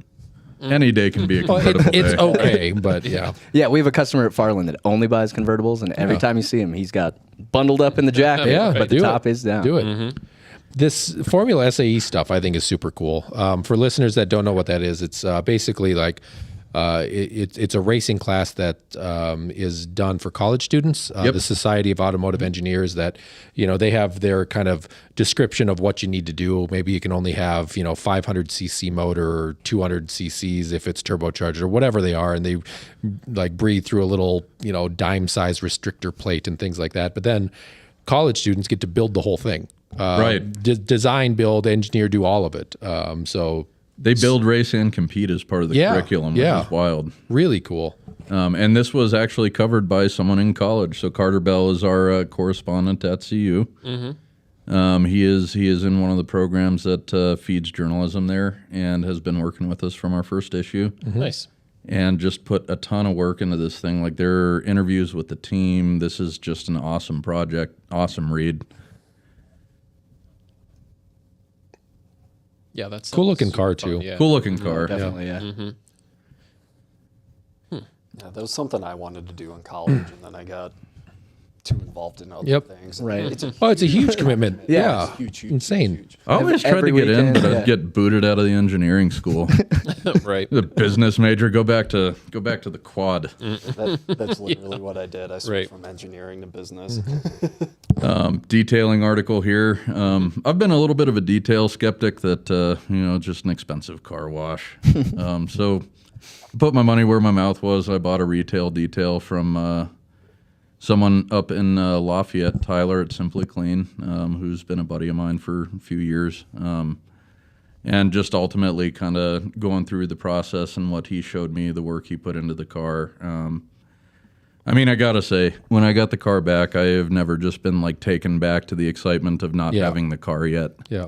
Speaker 1: any day can be a convertible
Speaker 3: it's
Speaker 1: day.
Speaker 3: okay. But yeah,
Speaker 4: Yeah, we have a customer at Farland that only buys convertibles, and every time you see him, he's got bundled up in the jacket,
Speaker 3: yeah,
Speaker 4: but the
Speaker 3: do
Speaker 4: top
Speaker 3: it.
Speaker 4: is down.
Speaker 3: Do it. This Formula SAE stuff I think is super cool. For listeners that don't know what that is, it's basically like it's a racing class that is done for college students.
Speaker 1: Yep.
Speaker 3: The Society of Automotive Engineers, that they have their kind of description of what you need to do. Maybe you can only have 500 cc motor or 200 cc's if it's turbocharged or whatever they are, and they like breathe through a little dime size restrictor plate and things like that. But then college students get to build the whole thing.
Speaker 1: Right.
Speaker 3: Design, build, engineer, do all of it. So
Speaker 1: They build, race, and compete as part of the
Speaker 3: Yeah,
Speaker 1: curriculum, which
Speaker 3: yeah.
Speaker 1: is wild.
Speaker 3: really cool.
Speaker 1: And this was actually covered by someone in college. So Carter Bell is our correspondent at CU. He is in one of the programs that feeds journalism there and has been working with us from our first issue.
Speaker 2: Nice.
Speaker 1: And just put a ton of work into this thing. Like there are interviews with the team. This is just an awesome project, awesome read.
Speaker 2: Yeah, that's
Speaker 3: Cool looking
Speaker 2: super
Speaker 3: car,
Speaker 2: fun,
Speaker 3: too.
Speaker 2: Yeah.
Speaker 1: Cool looking car.
Speaker 4: Definitely, yeah.
Speaker 5: Yeah, that was something I wanted to do in college, and then I got too involved in other
Speaker 3: Yep.
Speaker 5: things.
Speaker 4: Right.
Speaker 5: It's a
Speaker 3: Oh, it's a huge commitment.
Speaker 4: Yeah,
Speaker 3: Yeah,
Speaker 5: huge, huge,
Speaker 3: insane.
Speaker 5: huge.
Speaker 1: I always tried to
Speaker 4: Every
Speaker 1: get in,
Speaker 4: weekend,
Speaker 1: but
Speaker 4: yeah.
Speaker 1: I'd get booted out of the engineering school.
Speaker 2: Right.
Speaker 1: The business major, go back to the quad.
Speaker 5: That's literally what I did. I switched
Speaker 2: Right.
Speaker 5: from engineering to business.
Speaker 1: Detailing article here. I've been a little bit of a detail skeptic that just an expensive car wash. So put my money where my mouth was. I bought a retail detail from someone up in Lafayette, Tyler at Simply Clean, who's been a buddy of mine for a few years. And just ultimately kind of going through the process and what he showed me, the work he put into the car. I gotta say, when I got the car back, I have never just been like taken back to the excitement of not
Speaker 3: Yeah.
Speaker 1: having the car yet.
Speaker 3: Yeah.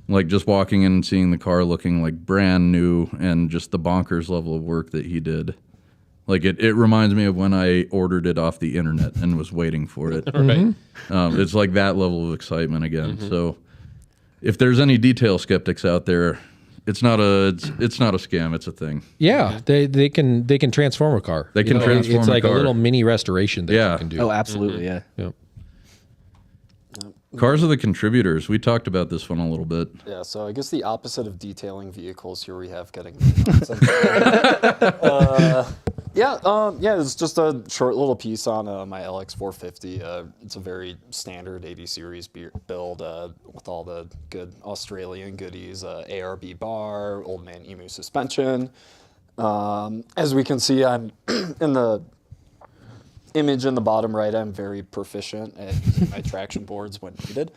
Speaker 1: Like just walking in and seeing the car looking like brand new and just the bonkers level of work that he did. Like it reminds me of when I ordered it off the internet and was waiting for it.
Speaker 2: Right.
Speaker 1: It's like that level of excitement again. So if there's any detail skeptics out there, it's not a scam. It's a thing.
Speaker 3: Yeah, they can transform a car.
Speaker 1: They can transform
Speaker 3: It's
Speaker 1: a
Speaker 3: like
Speaker 1: car.
Speaker 3: a little mini restoration that
Speaker 1: Yeah.
Speaker 3: you can do.
Speaker 4: Oh, absolutely, yeah.
Speaker 3: Yep.
Speaker 1: Cars are the contributors. We talked about this one a little bit.
Speaker 5: Yeah, so I guess the opposite of detailing vehicles, here we have getting. Yeah, it's just a short little piece on my LX450. It's a very standard 80 series build with all the good Australian goodies, ARB bar, Old Man Emu suspension. As we can see, I'm in the image in the bottom right, I'm very proficient at using my traction boards when needed.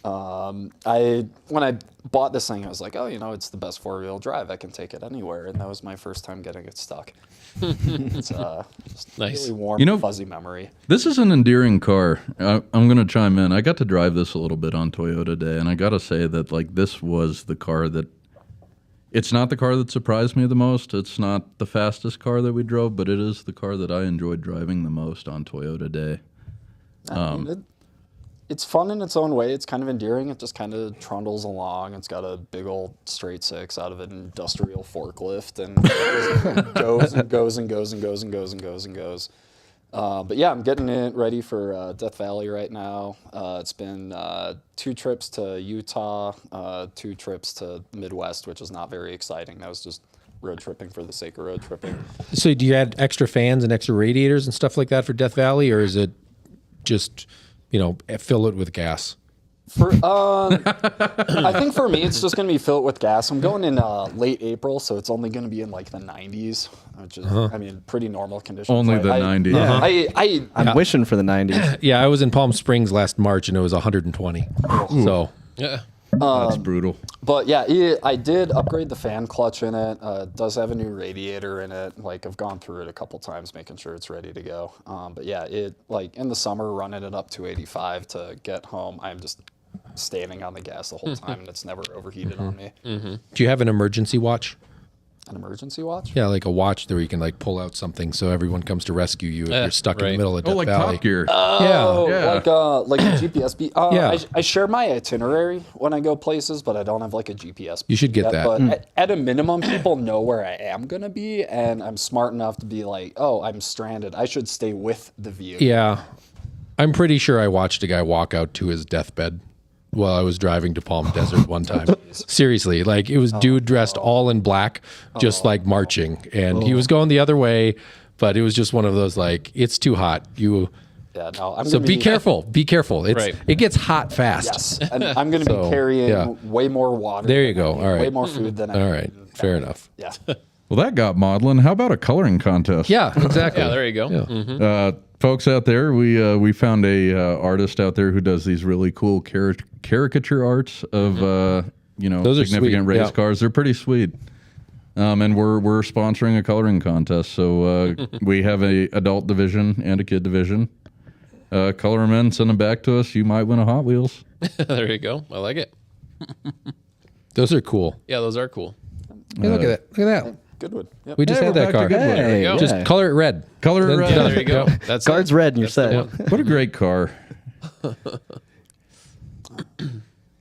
Speaker 5: When I bought this thing, I was like, oh, it's the best four-wheel drive. I can take it anywhere, and that was my first time getting it stuck. It's just
Speaker 2: Nice.
Speaker 5: really warm, fuzzy memory.
Speaker 1: This is an endearing car. I'm going to chime in. I got to drive this a little bit on Toyota Day, and I got to say that this was the car that. It's not the car that surprised me the most. It's not the fastest car that we drove, but it is the car that I enjoyed driving the most on Toyota Day.
Speaker 5: I mean, it's fun in its own way. It's kind of endearing. It just kind of trundles along. It's got a big old straight six out of an industrial forklift and it goes and goes and goes and goes and goes and goes and goes. But yeah, I'm getting it ready for Death Valley right now. It's been 2 trips to Utah, 2 trips to Midwest, which is not very exciting. That was just road tripping for the sake of road tripping.
Speaker 3: So do you add extra fans and extra radiators and stuff like that for Death Valley, or is it just, fill it with gas?
Speaker 5: I think for me, it's just going to be filled with gas. I'm going in late April, so it's only going to be in the 90s, which is, pretty normal conditions.
Speaker 1: Only the 90s.
Speaker 4: I'm wishing for the 90s.
Speaker 3: Yeah, I was in Palm Springs last March and it was 120. So
Speaker 2: Yeah.
Speaker 1: That's brutal.
Speaker 5: But yeah, I did upgrade the fan clutch in it. It does have a new radiator in it. I've gone through it a couple times, making sure it's ready to go. But yeah, in the summer, running it up to 85 to get home, I'm just standing on the gas the whole time, and it's never overheated on me.
Speaker 3: do you have an emergency watch?
Speaker 5: An emergency watch?
Speaker 3: Yeah, like a watch where you can pull out something so everyone comes to rescue you if you're stuck in
Speaker 2: right.
Speaker 3: the middle of Death
Speaker 1: Oh, like
Speaker 3: Valley.
Speaker 1: Top Gear.
Speaker 5: Oh,
Speaker 1: Yeah.
Speaker 5: like a GPS beat.
Speaker 3: Yeah.
Speaker 5: I share my itinerary when I go places, but I don't have a GPS.
Speaker 3: You should get
Speaker 5: yet.
Speaker 3: that.
Speaker 5: But at a minimum, people know where I am gonna be, and I'm smart enough to be like, oh, I'm stranded. I should stay with the vehicle.
Speaker 3: Yeah. I'm pretty sure I watched a guy walk out to his deathbed while I was driving to Palm Desert one time. Seriously, it was dude dressed all in black, just marching. And he was going the other way, but it was just one of those it's too hot.
Speaker 5: Yeah, no.
Speaker 3: So be careful. Be careful. It gets hot fast.
Speaker 5: Yes, and I'm gonna be carrying way more water.
Speaker 3: There you go.
Speaker 5: than I need,
Speaker 3: All right.
Speaker 5: Way more food than I
Speaker 3: All
Speaker 5: need.
Speaker 3: right. Fair enough.
Speaker 5: Yeah.
Speaker 1: Well, that got maudlin. How about a coloring contest?
Speaker 3: Yeah, exactly.
Speaker 2: Yeah, there you go.
Speaker 3: Yeah.
Speaker 1: Folks out there, we found a artist out there who does these really cool caricature arts of
Speaker 3: Those are
Speaker 1: significant
Speaker 3: sweet,
Speaker 1: race
Speaker 3: yeah.
Speaker 1: cars. They're pretty sweet. And we're sponsoring a coloring contest. So we have a adult division and a kid division. Color them in, send them back to us. You might win a Hot Wheels.
Speaker 2: There you go. I like it.
Speaker 3: Those are cool.
Speaker 2: Yeah, those are cool.
Speaker 3: Hey, look at that. Look at that.
Speaker 5: Good one. Yep.
Speaker 3: We just
Speaker 1: Hey,
Speaker 3: had
Speaker 1: we're
Speaker 3: that
Speaker 1: back to
Speaker 3: car.
Speaker 1: Goodwood.
Speaker 2: There you go.
Speaker 3: Just color it red.
Speaker 1: Color
Speaker 3: Then-
Speaker 1: red.
Speaker 2: Yeah, there you go. That's
Speaker 4: Card's
Speaker 2: it.
Speaker 4: red and you're set.
Speaker 1: What a great car.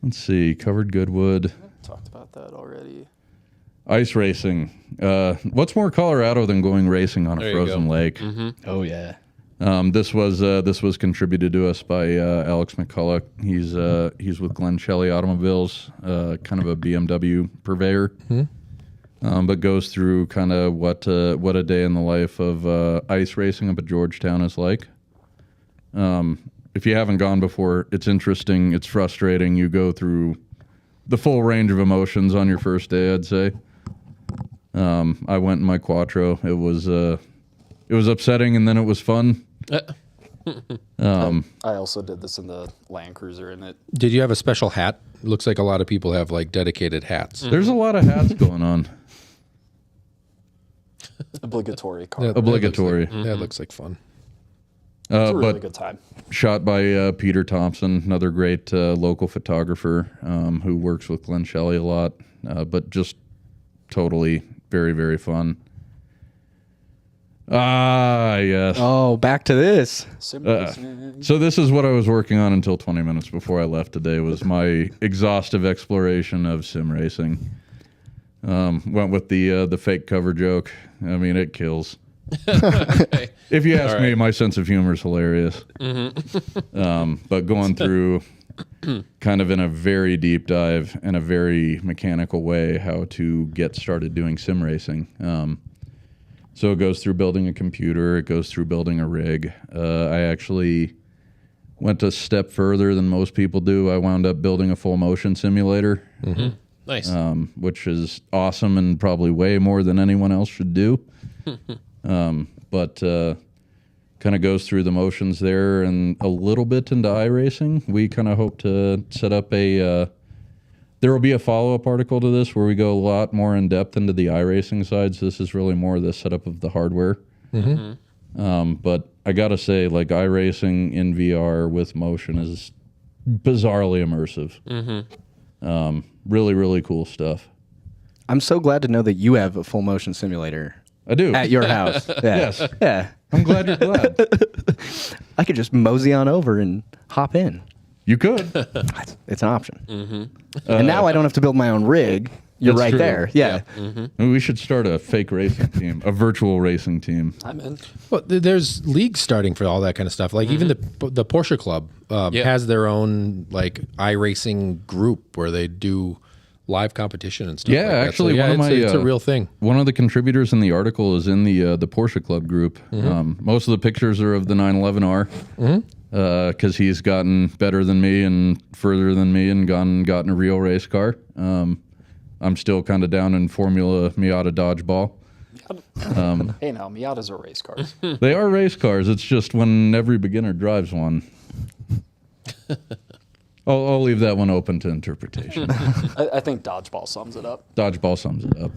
Speaker 1: Let's see. Covered Goodwood.
Speaker 5: Talked about that already.
Speaker 1: Ice racing. What's more Colorado than going racing on a
Speaker 2: There you
Speaker 1: frozen
Speaker 2: go.
Speaker 1: lake?
Speaker 4: Oh, yeah.
Speaker 1: This was contributed to us by Alex McCulloch. He's with Glenn Shelley Automobiles, kind of a BMW purveyor, but goes through kind of what a day in the life of ice racing up at Georgetown is like. If you haven't gone before, it's interesting. It's frustrating. You go through the full range of emotions on your first day, I'd say. I went in my Quattro. It was upsetting, and then it was fun.
Speaker 5: I also did this in the Land Cruiser, and it
Speaker 3: Did you have a special hat? Looks like a lot of people have dedicated hats.
Speaker 1: There's a lot of hats going on.
Speaker 5: obligatory car.
Speaker 3: Yeah,
Speaker 1: Obligatory.
Speaker 3: That looks like fun.
Speaker 5: It's a really
Speaker 1: But
Speaker 5: good time.
Speaker 1: shot by Peter Thompson, another great local photographer who works with Glenn Shelley a lot, but just totally very, very fun. Ah, yes.
Speaker 4: Oh, back to this.
Speaker 5: Sim racing.
Speaker 1: So this is what I was working on until 20 minutes before I left today was my exhaustive exploration of sim racing. Went with the fake cover joke. I mean, it kills. If you ask me, my sense of humor is hilarious. But going through kind of in a very deep dive and a very mechanical way how to get started doing sim racing. So it goes through building a computer, it goes through building a rig. I actually went a step further than most people do. I wound up building a full motion simulator,
Speaker 2: Nice.
Speaker 1: which is awesome and probably way more than anyone else should do. But kind of goes through the motions there and a little bit into iRacing. We kind of hope to set up a. There will be a follow-up article to this where we go a lot more in depth into the iRacing side. So this is really more the setup of the hardware. But I gotta say, like iRacing in VR with motion is bizarrely immersive. Really, really cool stuff.
Speaker 4: I'm so glad to know that you have a full motion simulator
Speaker 1: I do.
Speaker 4: at your house. Yeah.
Speaker 1: Yes.
Speaker 4: Yeah.
Speaker 1: I'm glad you're glad.
Speaker 4: I could just mosey on over and hop in.
Speaker 1: You could.
Speaker 4: It's an option. And now I don't have to build my own rig. You're
Speaker 1: That's
Speaker 4: right
Speaker 1: true.
Speaker 4: there. Yeah.
Speaker 1: Maybe we should start a fake racing team, a virtual racing team.
Speaker 5: I'm in.
Speaker 3: Well, there's leagues starting for all that kind of stuff. Like even the Porsche Club has their own like iRacing group where they do live competition and stuff.
Speaker 1: Yeah,
Speaker 3: like that.
Speaker 1: actually,
Speaker 3: so,
Speaker 1: one of my
Speaker 3: it's a real thing.
Speaker 1: One of the contributors in the article is in the Porsche Club group. Most of the pictures are of the 911R because he's gotten better than me and further than me and gotten a real race car. I'm still kind of down in Formula Miata Dodgeball.
Speaker 5: Hey, now Miatas are race cars.
Speaker 1: They are race cars. It's just when every beginner drives one. I'll leave that one open to interpretation.
Speaker 5: I think dodgeball sums it up.
Speaker 1: Dodgeball sums it up.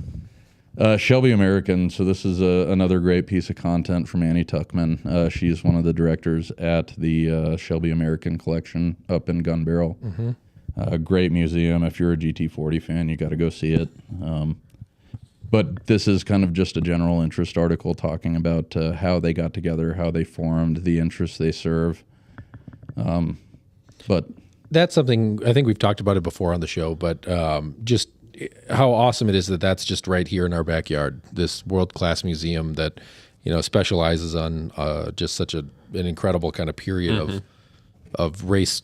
Speaker 1: Shelby American. So this is another great piece of content from Annie Tuckman. She's one of the directors at the Shelby American collection up in Gun Barrel. Great museum. If you're a GT40 fan, you got to go see it. But this is kind of just a general interest article talking about how they got together, how they formed, the interests they serve. But
Speaker 3: That's something I think we've talked about it before on the show, but just how awesome it is that that's just right here in our backyard. This world-class museum that specializes on just such an incredible kind of period of race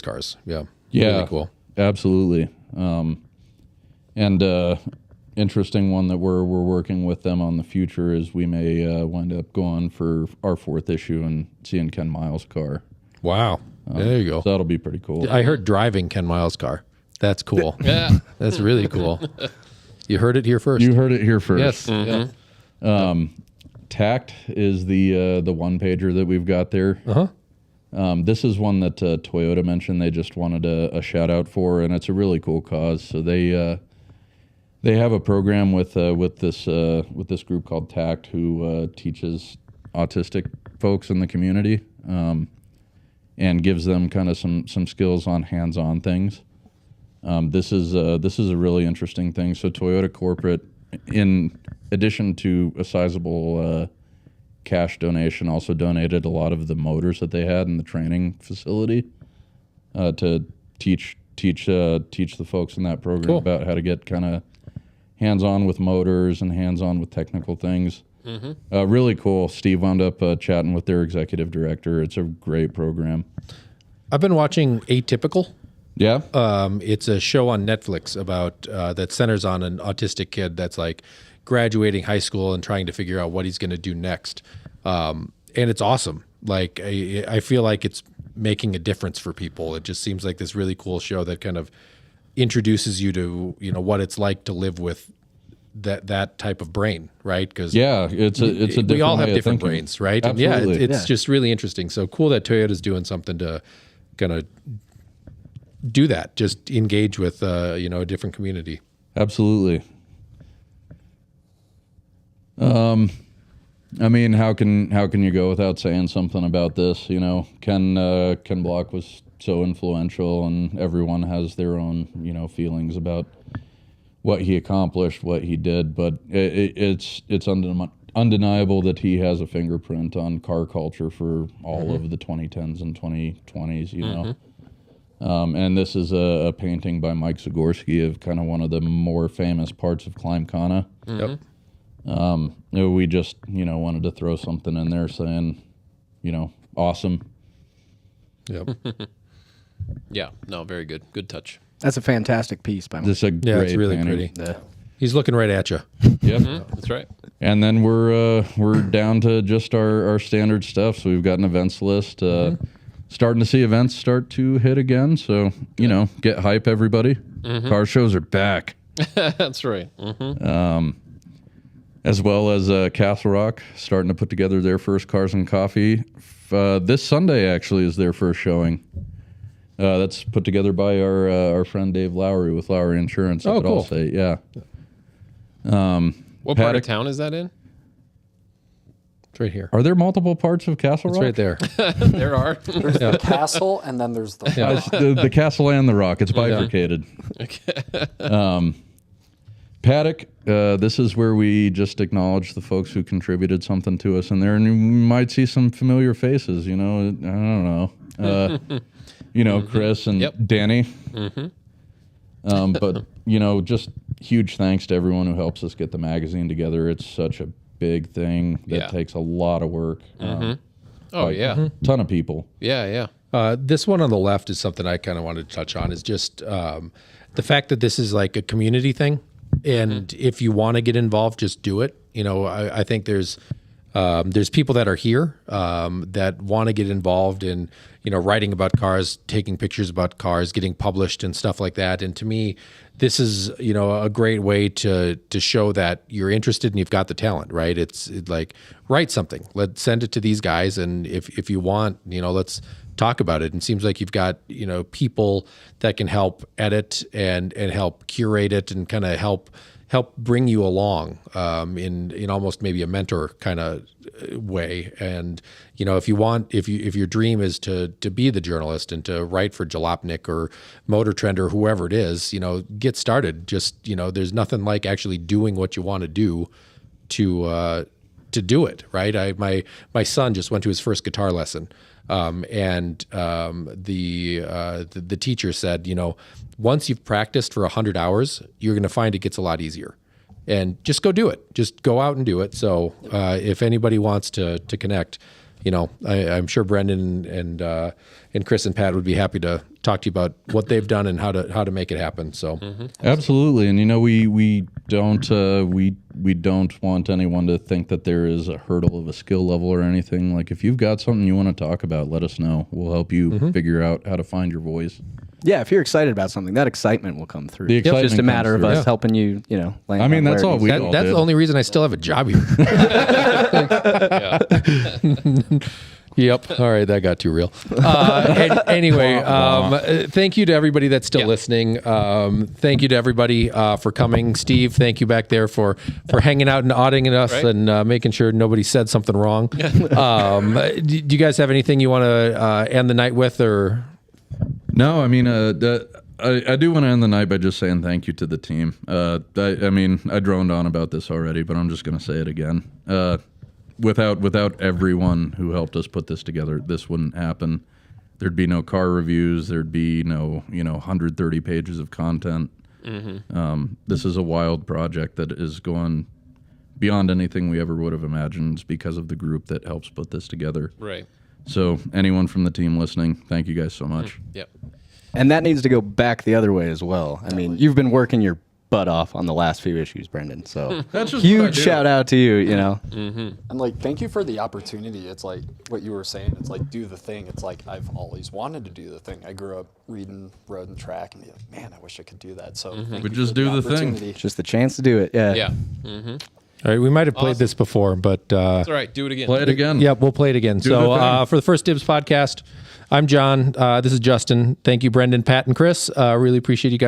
Speaker 3: cars. Yeah, really cool.
Speaker 1: Absolutely. And interesting one that we're working with them on the future is we may wind up going for our 4th issue and seeing Ken Miles' car.
Speaker 3: Wow, there you go.
Speaker 1: So that'll be pretty cool.
Speaker 3: I heard driving Ken Miles' car. That's cool.
Speaker 2: Yeah.
Speaker 3: That's really cool. You heard it here first.
Speaker 1: You heard it here first.
Speaker 3: Yes. Yeah.
Speaker 1: Tact is the one pager that we've got there. This is one that Toyota mentioned they just wanted a shout out for, and it's a really cool cause. So they have a program with this group called Tact who teaches autistic folks in the community and gives them kind of some skills on hands-on things. This is a really interesting thing. So Toyota Corporate, in addition to a sizable cash donation, also donated a lot of the motors that they had in the training facility to teach the folks in that program about how to get kind of hands-on with motors and hands-on with technical things. Really cool. Steve wound up chatting with their executive director. It's a great program.
Speaker 3: I've been watching Atypical.
Speaker 1: Yeah.
Speaker 3: It's a show on Netflix about that centers on an autistic kid that's like graduating high school and trying to figure out what he's going to do next. And it's awesome. Like I feel like it's making a difference for people. It just seems like this really cool show that kind of introduces you to what it's like to live with that type of brain, right? Because
Speaker 1: it's a different
Speaker 3: we all have
Speaker 1: way of
Speaker 3: different
Speaker 1: thinking.
Speaker 3: brains, right?
Speaker 1: Absolutely.
Speaker 3: And it's just really interesting. So cool that Toyota's doing something to kind of do that. Just engage with a different community.
Speaker 1: Absolutely. I mean, how can you go without saying something about this? Ken Block was so influential, and everyone has their own feelings about what he accomplished, what he did. But it's undeniable that he has a fingerprint on car culture for all of the 2010s and 2020s. And this is a painting by Mike Zagorski of kind of one of the more famous parts of Climbkhana.
Speaker 3: Yep.
Speaker 1: We just, wanted to throw something in there saying, awesome.
Speaker 3: Yep.
Speaker 2: Yeah. No, very good. Good touch.
Speaker 4: That's a fantastic piece by me.
Speaker 1: This is a
Speaker 3: Yeah,
Speaker 1: great
Speaker 3: it's really
Speaker 1: painting.
Speaker 3: pretty. He's looking right at you.
Speaker 1: Yep.
Speaker 2: That's right.
Speaker 1: And then we're down to just our standard stuff. So we've got an events list. Starting to see events start to hit again. So get hype, everybody. Car shows are back,
Speaker 2: That's right.
Speaker 1: as well as Castle Rock starting to put together their first Cars and Coffee. This Sunday actually is their first showing. That's put together by our friend Dave Lowry with Lowry Insurance up
Speaker 3: Oh,
Speaker 1: at
Speaker 3: cool.
Speaker 1: Allstate. Yeah.
Speaker 2: What part of
Speaker 1: Paddock-
Speaker 2: town is that in?
Speaker 3: It's right here.
Speaker 1: Are there multiple parts of Castle
Speaker 3: It's
Speaker 1: Rock?
Speaker 3: right there.
Speaker 2: There are.
Speaker 5: There's the castle, and then there's the
Speaker 1: The castle and the rock. It's bifurcated. Paddock, this is where we just acknowledge the folks who contributed something to us in there, and you might see some familiar faces. I don't know. Chris and
Speaker 2: Yep.
Speaker 1: Danny. But just huge thanks to everyone who helps us get the magazine together. It's such a big thing that
Speaker 2: Yeah.
Speaker 1: takes a lot of work.
Speaker 2: Oh, yeah.
Speaker 1: Ton of people.
Speaker 2: Yeah, yeah.
Speaker 3: This one on the left is something I kind of wanted to touch on. Is just the fact that this is like a community thing, and if you want to get involved, just do it. I think there's people that are here that want to get involved in writing about cars, taking pictures about cars, getting published and stuff like that. And to me, this is a great way to show that you're interested and you've got the talent, right? It's like, write something, let's send it to these guys, and if you want, let's talk about it. And it seems like you've got people that can help edit and help curate it and kind of help bring you along in almost maybe a mentor kind of way. And if you want, if your dream is to be the journalist and to write for Jalopnik or Motor Trend or whoever it is, get started. Just there's nothing like actually doing what you want to do to do it, right? My son just went to his first guitar lesson, and the teacher said, once you've practiced for 100 hours, you're going to find it gets a lot easier. And just go do it. Just go out and do it. So if anybody wants to connect, I'm sure Brendan and Chris and Pat would be happy to talk to you about what they've done and how to make it happen. So
Speaker 1: Absolutely, and we don't want anyone to think that there is a hurdle of a skill level or anything. Like if you've got something you want to talk about, let us know. We'll help you figure out how to find your voice.
Speaker 4: Yeah, if you're excited about something, that excitement will come through.
Speaker 1: The
Speaker 4: It's
Speaker 1: excitement
Speaker 4: just a matter
Speaker 1: comes
Speaker 4: of
Speaker 1: through.
Speaker 4: us helping you, land
Speaker 1: I mean,
Speaker 4: on
Speaker 1: that's
Speaker 4: where it
Speaker 1: all
Speaker 4: needs
Speaker 1: we
Speaker 4: to
Speaker 1: all
Speaker 3: that's
Speaker 1: did.
Speaker 3: the only reason I still have a job here. Yep. All right, that got too real. Anyway, thank you to everybody that's still listening. Thank you to everybody for coming. Steve, thank you back there for hanging out and auditing us
Speaker 2: Right.
Speaker 3: and making sure nobody said something wrong. Do you guys have anything you want to end the night with, or?
Speaker 1: No, I mean, I do want to end the night by just saying thank you to the team. I droned on about this already, but I'm just going to say it again. Without everyone who helped us put this together, this wouldn't happen. There'd be no car reviews. There'd be no 130 pages of content. This is a wild project that is going beyond anything we ever would have imagined because of the group that helps put this together.
Speaker 2: Right.
Speaker 1: So anyone from the team listening, thank you guys so much.
Speaker 2: Yep.
Speaker 4: And that needs to go back the other way as well. I mean, you've been working your butt off on the last few issues, Brendan. So
Speaker 1: That's just what I
Speaker 4: huge
Speaker 1: do.
Speaker 4: shout out to you,
Speaker 5: And thank you for the opportunity. It's like what you were saying. It's like do the thing. It's like I've always wanted to do the thing. I grew up reading Road and Track and be like, man, I wish I could do that. So thank
Speaker 1: But
Speaker 5: you
Speaker 1: just
Speaker 5: for
Speaker 1: do the thing.
Speaker 5: opportunity.
Speaker 4: Just the chance to do it. Yeah.
Speaker 2: Yeah.
Speaker 3: All right, we might have played this before, but
Speaker 2: That's all right. Do it again.
Speaker 1: Play it again.
Speaker 3: yeah, we'll play it again.
Speaker 1: the
Speaker 3: So
Speaker 1: thing.
Speaker 3: for the First Dibs podcast, I'm John. This is Justin. Thank you, Brendan, Pat, and Chris. Really appreciate you guys